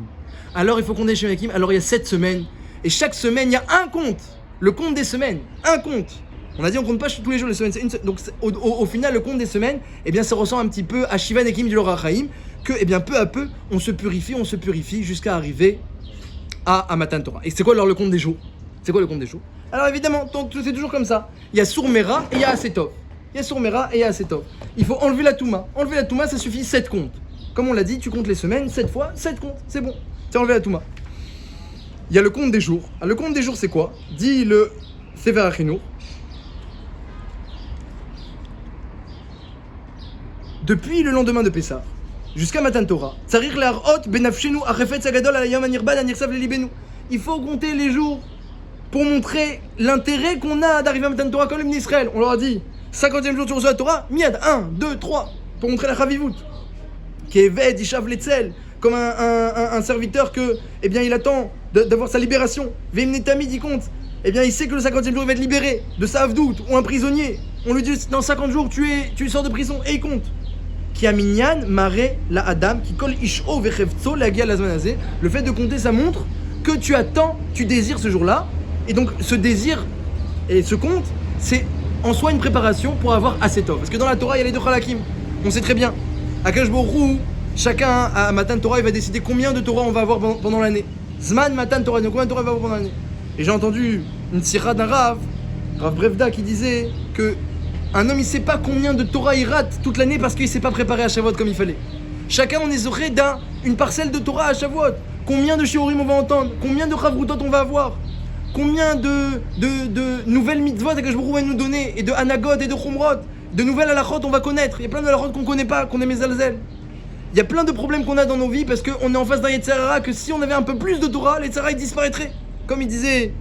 Alors, il faut qu'on ait Shivan Ekim, alors il y a 7 semaines, et chaque semaine, il y a un compte, le compte des semaines, un compte. On a dit on compte pas tous les jours les semaines, donc au final le compte des semaines, eh bien ça ressemble un petit peu à Shivan Ekim du Lora Chaim, que eh bien peu à peu on se purifie jusqu'à arriver à Matan Torah. Et c'est quoi alors le compte des jours? C'est quoi le compte des jours? Alors évidemment, c'est toujours comme ça. Il y a Sourmera et il y a Asetov. Il y a Sourmera et il y a Asetov. Il faut enlever la Touma. Enlever la Touma, ça suffit 7 comptes. Comme on l'a dit, tu comptes les semaines 7 fois, 7 comptes, c'est bon. C'est enlever la Touma. Il y a le compte des jours. Alors, le compte des jours c'est quoi? Dit le Sefer Achinour. Depuis le lendemain de Pessah jusqu'à Matan Torah, il faut compter les jours pour montrer l'intérêt qu'on a d'arriver à Matan Torah comme l'hymne d'Israël. On leur a dit 50e jour tu reçois la Torah, miad 1, 2, 3 pour montrer la Chavivut. Qui est ved, ishav letzel, comme un serviteur que, eh bien, il attend d'avoir sa libération. Veimne tamid, il compte. Eh bien, il sait que le 50e jour il va être libéré de sa avdout ou un prisonnier. On lui dit dans 50 jours tu sors de prison et il compte. Qui a minyan maré la adam qui colle isho vechevtso la guia lazmanazé. Le fait de compter ça montre que tu attends, tu désires ce jour-là, et donc ce désir et ce compte c'est en soi une préparation pour avoir assez tov. Parce que dans la Torah il y a les deux halakim. On sait très bien. Akash Baruch Hu, chacun à Matan Torah il va décider combien de Torah on va avoir pendant l'année. Zman Matan Torah, donc combien de Torah on va avoir pendant l'année. Et j'ai entendu une sira d'un Rav Brevda qui disait que un homme il sait pas combien de Torah il rate toute l'année parce qu'il s'est pas préparé à Shavuot comme il fallait. Chacun on est zoré d'une parcelle de Torah à Shavuot. Combien de shiurim on va entendre, combien de chavrutot on va avoir, combien de nouvelles mitzvot que je pourrais nous donner, et de anagot et de chumrot, de nouvelles halachot on va connaître. Il y a plein de halachot qu'on connaît pas, qu'on est mezalzel. Il y a plein de problèmes qu'on a dans nos vies parce qu'on est en face d'un Yetzer Hara que si on avait un peu plus de Torah, les Yetzer Hara disparaîtraient. Comme il disait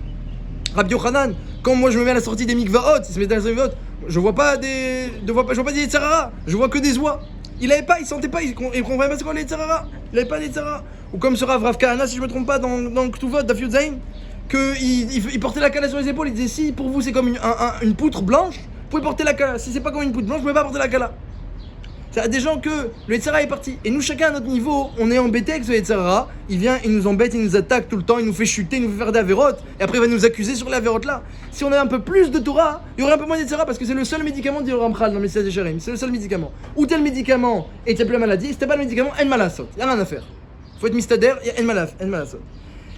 Rabbi Yochanan, quand moi je me mets à la sortie des mikvaot, il se met à la sortie des mikvaot, je vois pas des Yetzer Hara, je vois que des oies. Il sentait pas, il comprenait pas c'est quoi les Yetzer Hara. Il avait pas des Yetzer Hara. Ou comme ce Rav Kahana, si je me trompe pas, dans le Ktuvot, Daf Yud Zayin, qu'il portait la kala sur les épaules, il disait si pour vous c'est comme une poutre blanche, vous pouvez porter la kala. Si c'est pas comme une poutre blanche, vous pouvez pas porter la kala. Il y a des gens que le Yetzer Hara est parti. Et nous, chacun à notre niveau, on est embêté avec ce Yetzer Hara. Il vient, il nous embête, il nous attaque tout le temps, il nous fait chuter, il nous fait faire des avérotes. Et après, il va nous accuser sur les avérotes là. Si on avait un peu plus de Torah, il y aurait un peu moins de Yetzer Hara parce que c'est le seul médicament, dit le Ramchal dans Messias Yesharim. C'est le seul médicament. Ou tel médicament et t'as plus la maladie, si t'as pas le médicament, en malasot. Il n'y a rien à faire. Faut être mistader, il y a en malasot.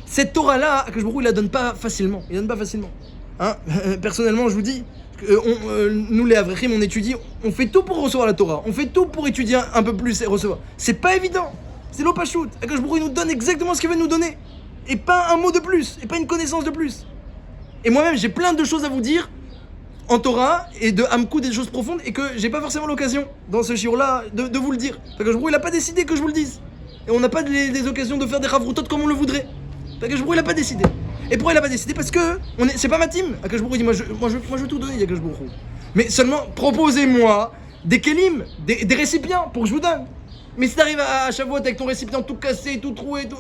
Cette Torah là, que je il la donne pas facilement. Il la donne pas facilement. Hein personnellement, je vous dis. Nous les Avrechim on étudie, on fait tout pour recevoir la Torah, on fait tout pour étudier un peu plus et recevoir. C'est pas évident, c'est l'opachut. Akash Baruch Hu nous donne exactement ce qu'il veut nous donner, et pas un mot de plus, et pas une connaissance de plus. Et moi-même j'ai plein de choses à vous dire en Torah et de Hamkoud, des choses profondes, et que j'ai pas forcément l'occasion dans ce shiur là de vous le dire. Akash Baruch Hu il a pas décidé que je vous le dise, et on n'a pas des occasions de faire des chavrutot comme on le voudrait. Akash Baruch Hu il a pas décidé. Et pourquoi il a pas décidé? Parce que c'est pas ma team. Akash Baruch Hu dit moi je veux tout donner, Akash Baruch Hu. Mais seulement proposez-moi des kelim, des récipients pour que je vous donne. Mais si t'arrives à Shavuot avec ton récipient tout cassé, tout troué, tout.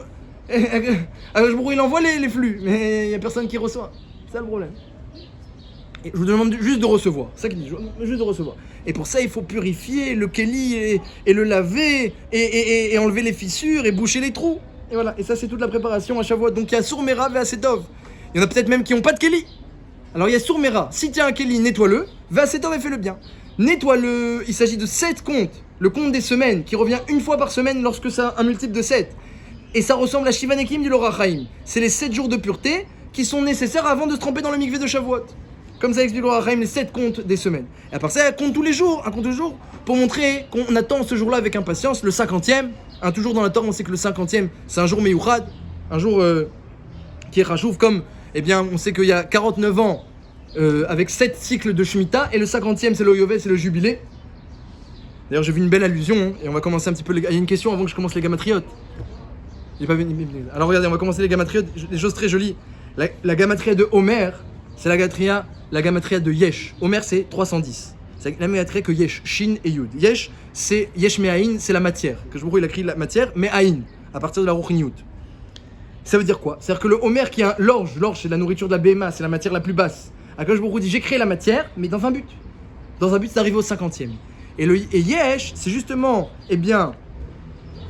Akash Baruch Hu il envoie les flux, mais il y a personne qui reçoit. C'est ça le problème. Et je vous demande juste de recevoir. C'est ça qu'il dit, juste de recevoir. Et pour ça il faut purifier le keli et le laver et enlever les fissures et boucher les trous. Et voilà, et ça c'est toute la préparation à Shavuot. Donc il y a Sourmera et Asetov. Il y en a peut-être même qui n'ont pas de Keli. Alors il y a Sourmera, si tu as un Keli, nettoie-le, va à Setov et fais-le bien. Nettoie-le, il s'agit de 7 comptes, le compte des semaines, qui revient une fois par semaine lorsque ça a un multiple de 7. Et ça ressemble à Shivanekim du Lorachaim. C'est les 7 jours de pureté qui sont nécessaires avant de se tremper dans le mikvé de Shavuot. Comme ça explique le Lorachaim, les 7 comptes des semaines. Et à part ça, un compte tous les jours, pour montrer qu'on attend ce jour-là avec impatience, le 50e. Toujours dans la Torah, on sait que le 50e, c'est un jour Meyouchad, un jour qui est Rachouf, comme, eh bien, on sait qu'il y a 49 ans, avec 7 cycles de Shemitah, et le 50e, c'est le Yovel, c'est le jubilé. D'ailleurs, j'ai vu une belle allusion, hein, et on va commencer un petit peu. Il y a une question avant que je commence les gamatriotes. Il est pas venu. Alors regardez, on va commencer les gamatriotes, des choses très jolies. La gamatria de Homer, c'est la gamatria de Yesh. Homer, c'est 310. C'est la gamatria que Yesh, Shin et Yud. Yesh, c'est Yesh Me'ahin, c'est la matière. Que je vous il a écrit la matière, Me'ahin, à partir de la Ruchniyut. Ça veut dire quoi? C'est-à-dire que le Homer qui a l'orge c'est la nourriture de la BMA, c'est la matière la plus basse. Akadosh Baruch Hu dit j'ai créé la matière, mais dans un but. Dans un but, c'est d'arriver au 50e. Et Yesh, c'est justement, eh bien,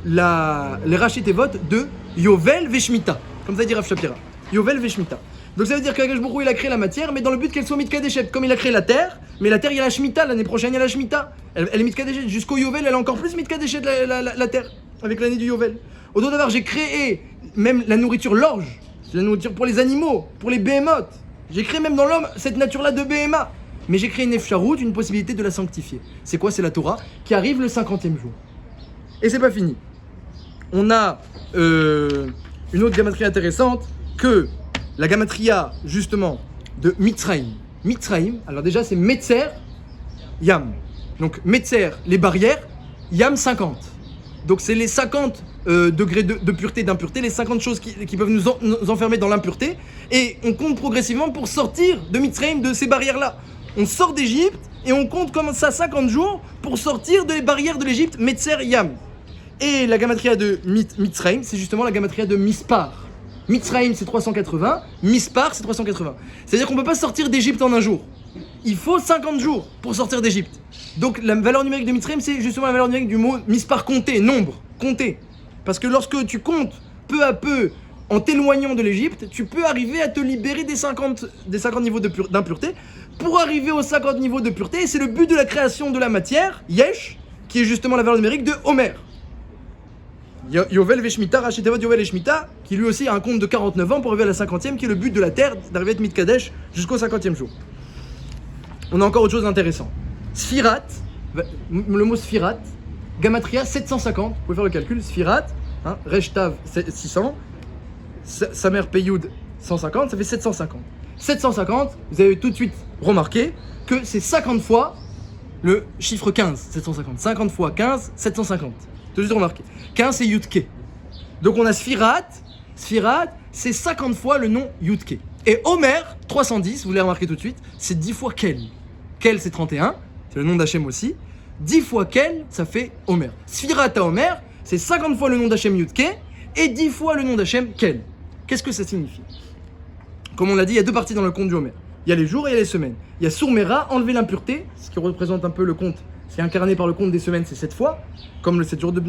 les Rashi Tevot de Yovel Veshmita. Comme ça dit Rav Shapira. Yovel Veshmita. Donc ça veut dire qu'Akadosh Baruch Hu il a créé la matière, mais dans le but qu'elle soit mitkadeshet. Comme il a créé la terre, mais la terre il y a la Shemitah, l'année prochaine il y a la Shemitah. Elle est mitkadeshet. Jusqu'au Yovel, elle est encore plus mitkadeshet la terre, avec l'année du Yovel. Au dos d'avoir, j'ai créé même la nourriture, l'orge, la nourriture pour les animaux, pour les behemoths. J'ai créé même dans l'homme cette nature-là de BMA. Mais j'ai créé une efsharout, une possibilité de la sanctifier. C'est quoi? C'est la Torah qui arrive le 50e jour. Et c'est pas fini. On a une autre gamatria intéressante que la gamatria justement de Mitzrayim. Mitzrayim, alors déjà c'est Metzer, Yam. Donc Metzer, les barrières, Yam 50. Donc c'est les 50 degrés de pureté, d'impureté, les 50 choses qui peuvent nous enfermer dans l'impureté. Et on compte progressivement pour sortir de Mitzrayim, de ces barrières-là. On sort d'Égypte et on compte comme ça 50 jours pour sortir des barrières de l'Égypte, Metzer, Yam. Et la gamatria de Mitzrayim, c'est justement la gamatria de Mispar. Mitzrayim c'est 380, Mispar c'est 380. C'est-à-dire qu'on ne peut pas sortir d'Égypte en un jour. Il faut 50 jours pour sortir d'Égypte. Donc la valeur numérique de Mitzrayim, c'est justement la valeur numérique du mot Mispar, compter, nombre, compter. Parce que lorsque tu comptes peu à peu en t'éloignant de l'Égypte, tu peux arriver à te libérer des 50 niveaux d'impureté pour arriver aux 50 niveaux de pureté. Et c'est le but de la création de la matière, Yesh, qui est justement la valeur numérique de Homer. Yovel Veshmita, Rashi Tevot Yovel Veshmita, qui lui aussi a un compte de 49 ans pour arriver à la 50e, qui est le but de la terre, d'arriver à être Mitkadesh jusqu'au 50e jour. On a encore autre chose d'intéressant. Sfirat, le mot Sfirat, Gamatria 750, vous pouvez faire le calcul, Sfirat, Reshtav 600, Samer Peyoud 150, ça fait 750. 750, vous avez tout de suite remarqué que c'est 50 fois le chiffre 15, 750. 50 fois 15, 750. Tout de suite remarqué. 15 c'est Yudke. Donc on a Sfirat, c'est 50 fois le nom Yudke. Et Homer, 310, vous l'avez remarqué tout de suite, c'est 10 fois Kel. Kel c'est 31, c'est le nom d'Hachem aussi. 10 fois Kel, ça fait Homer. Sfirat à Homer, c'est 50 fois le nom d'Hachem Yudke et 10 fois le nom d'Hachem Kel. Qu'est-ce que ça signifie? Comme on l'a dit, il y a deux parties dans le compte du Homer. Il y a les jours et il y a les semaines. Il y a Sourmera, enlever l'impureté, ce qui représente un peu le compte. Ce qui est incarné par le compte des semaines, c'est 7 fois, comme le 7 jours de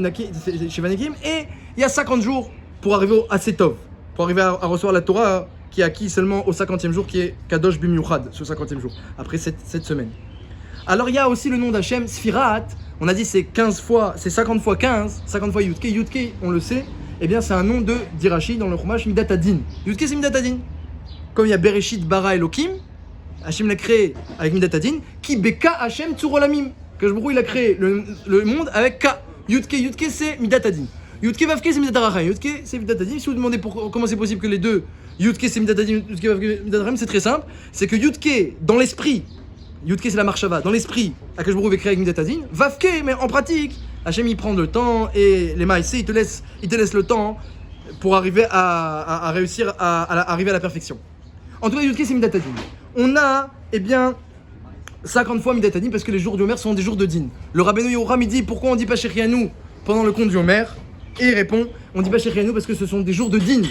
chez Vanekim. Et il y a 50 jours pour arriver à Setov, pour arriver à recevoir la Torah qui est acquis seulement au 50e jour, qui est Kadosh Bimiuchad, ce 50e jour, après cette semaine. Alors il y a aussi le nom d'Hachem, Sfirat. On a dit c'est 15 fois, c'est 50 fois 15, 50 fois Yudke. Yudke, on le sait, eh bien c'est un nom de Dirachi dans le Chumash Midat Adin. Yudke c'est Midat Adin. Comme il y a Bereshit Bara Elokim, Hachem l'a créé avec Midat Adin, qui Beka Hachem Tzurolamim. Que je il a créé le monde avec K. Yudke c'est Midat Adin. Yudke Vavke c'est Midat Arachim. Yudke c'est Midat Adin. Si vous demandez comment c'est possible que les deux, Yudke c'est Midat Adin, Yudke Vavke Midat Arachim, c'est très simple. C'est que Yudke, dans l'esprit, Yudke c'est la marshava, dans l'esprit, Akadosh Baruch Hu est créé avec Midat Adin. Vavke, mais en pratique, Hachem il prend le temps et les maïsés, il te laisse le temps pour arriver à réussir à arriver à la perfection. En tout cas, Yudke c'est Midat Adin. On a, eh bien, 50 fois Midat Adin parce que les jours du Homer sont des jours de din. Le Rabbeinu Yoram il dit pourquoi on dit pas Shechianu pendant le compte du Homer, et il répond on dit pas Shechianu parce que ce sont des jours de din.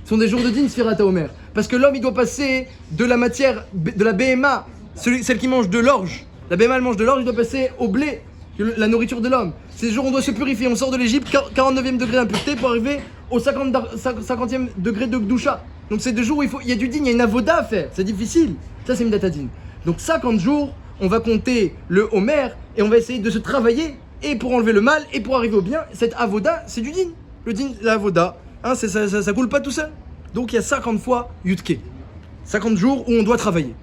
Ce sont des jours de din Sfirat à Homer. Parce que l'homme il doit passer de la matière, de la BMA, celle qui mange de l'orge. La BMA elle mange de l'orge, il doit passer au blé, la nourriture de l'homme. Ces jours on doit se purifier, on sort de l'Égypte, 49e degré d'impureté pour arriver au 50e degré de Gdusha. Donc c'est des jours où il y a du din, il y a une avoda à faire, c'est difficile. Ça, c'est Midat Hadin. Donc 50 jours, on va compter le Homer et on va essayer de se travailler et pour enlever le mal et pour arriver au bien. Cette avoda, c'est du din. Le din, l'avoda, hein, ça coule pas tout seul. Donc il y a 50 fois Yutke. 50 jours où on doit travailler.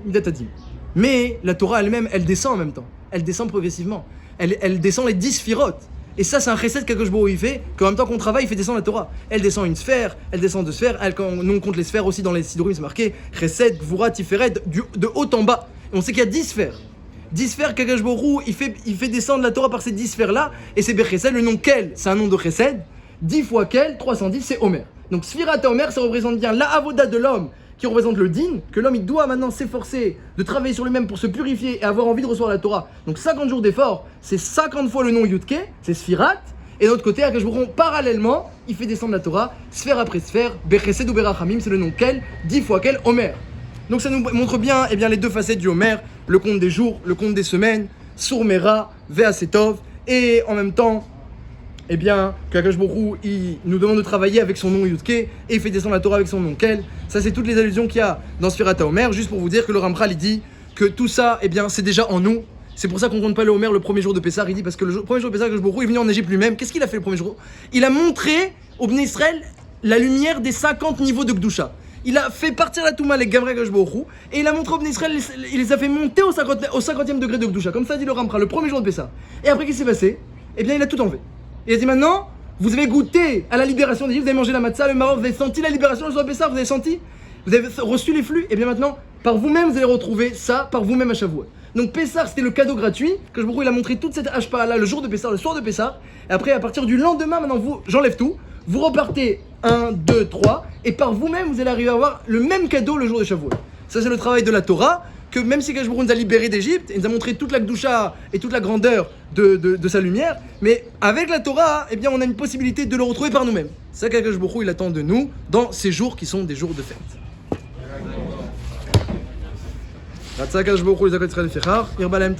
Midat Hadin. Mais la Torah elle-même, elle descend en même temps. Elle descend progressivement. Elle descend les 10 sphirotes. Et ça, c'est un chesed qu'Akadosh Baruch Hu il fait, qu'en même temps qu'on travaille, il fait descendre la Torah. Elle descend une sphère, elle descend 2 sphères. Nous, on compte les sphères aussi dans les Sidurim, c'est marqué chesed, gvura, tiferet, de haut en bas. Et on sait qu'il y a 10 sphères. 10 sphères qu'Akadosh Baruch Hu il fait descendre la Torah par ces 10 sphères-là. Et c'est Bechesed, le nom Kel, c'est un nom de chesed. 10 fois Kel, 310, c'est Omer. Donc Sphirat et Omer, ça représente bien la avoda de l'homme, qui représente le din, que l'homme il doit maintenant s'efforcer de travailler sur lui-même pour se purifier et avoir envie de recevoir la Torah. Donc 50 jours d'effort, c'est 50 fois le nom Yudke, c'est Sphirat. Et de l'autre côté, Akadosh Baruch Hu, parallèlement, il fait descendre la Torah, sphère après sphère, Bechesed ou Berachamim, c'est le nom Kel, 10 fois Kel, Omer. Donc ça nous montre bien, les deux facettes du Homer, le compte des jours, le compte des semaines, Sourmera, Veasetov, et en même temps, qu'Akadosh Baruch Hu, il nous demande de travailler avec son nom Yudke, et il fait descendre la Torah avec son nom Kel. Ça, c'est toutes les allusions qu'il y a dans Sphirat Homer, juste pour vous dire que le Ramchal, il dit que tout ça, c'est déjà en nous. C'est pour ça qu'on compte pas le Homer le premier jour de Pessah. Il dit parce que le premier jour de Pessah, Akadosh Baruch Hu est venu en Égypte lui-même. Qu'est-ce qu'il a fait le premier jour? Il a montré au Bnei Israël la lumière des 50 niveaux de Kedusha. Il a fait partir la Touma, les Gamrei Akadosh Baruch Hu, et il a montré au Bnei Israël, il les a fait monter au 50e degré de Kedusha. Comme ça dit le Ramchal, le premier jour de Pessah. Et après, qu'est-ce qui s'est passé? Il a tout enlevé. Il a dit maintenant, vous avez goûté à la libération d'Égypte, vous avez mangé la matzah, le maroc, vous avez senti la libération le jour de Pessah, vous avez senti? Vous avez reçu les flux, et bien maintenant, par vous-même, vous allez retrouver ça, par vous-même à Shavuot. Donc Pessah, c'était le cadeau gratuit, que je il a montré toute cette hashpa là le jour de Pessah, le soir de Pessah. Et après, à partir du lendemain, maintenant, j'enlève tout, vous repartez 1, 2, 3, et par vous-même, vous allez arriver à avoir le même cadeau le jour de Shavuot. Ça, c'est le travail de la Torah, que même si Akadosh Baruch Hu nous a libérés d'Égypte, il nous a montré toute la Kedusha et toute la grandeur de sa lumière, mais avec la Torah, on a une possibilité de le retrouver par nous-mêmes. C'est ça qu'Akadosh Baruch Hu, il attend de nous dans ces jours qui sont des jours de fête. Ratzak Akadosh Baruch Hu, les Zakot Yisraël Fichar, Irbalem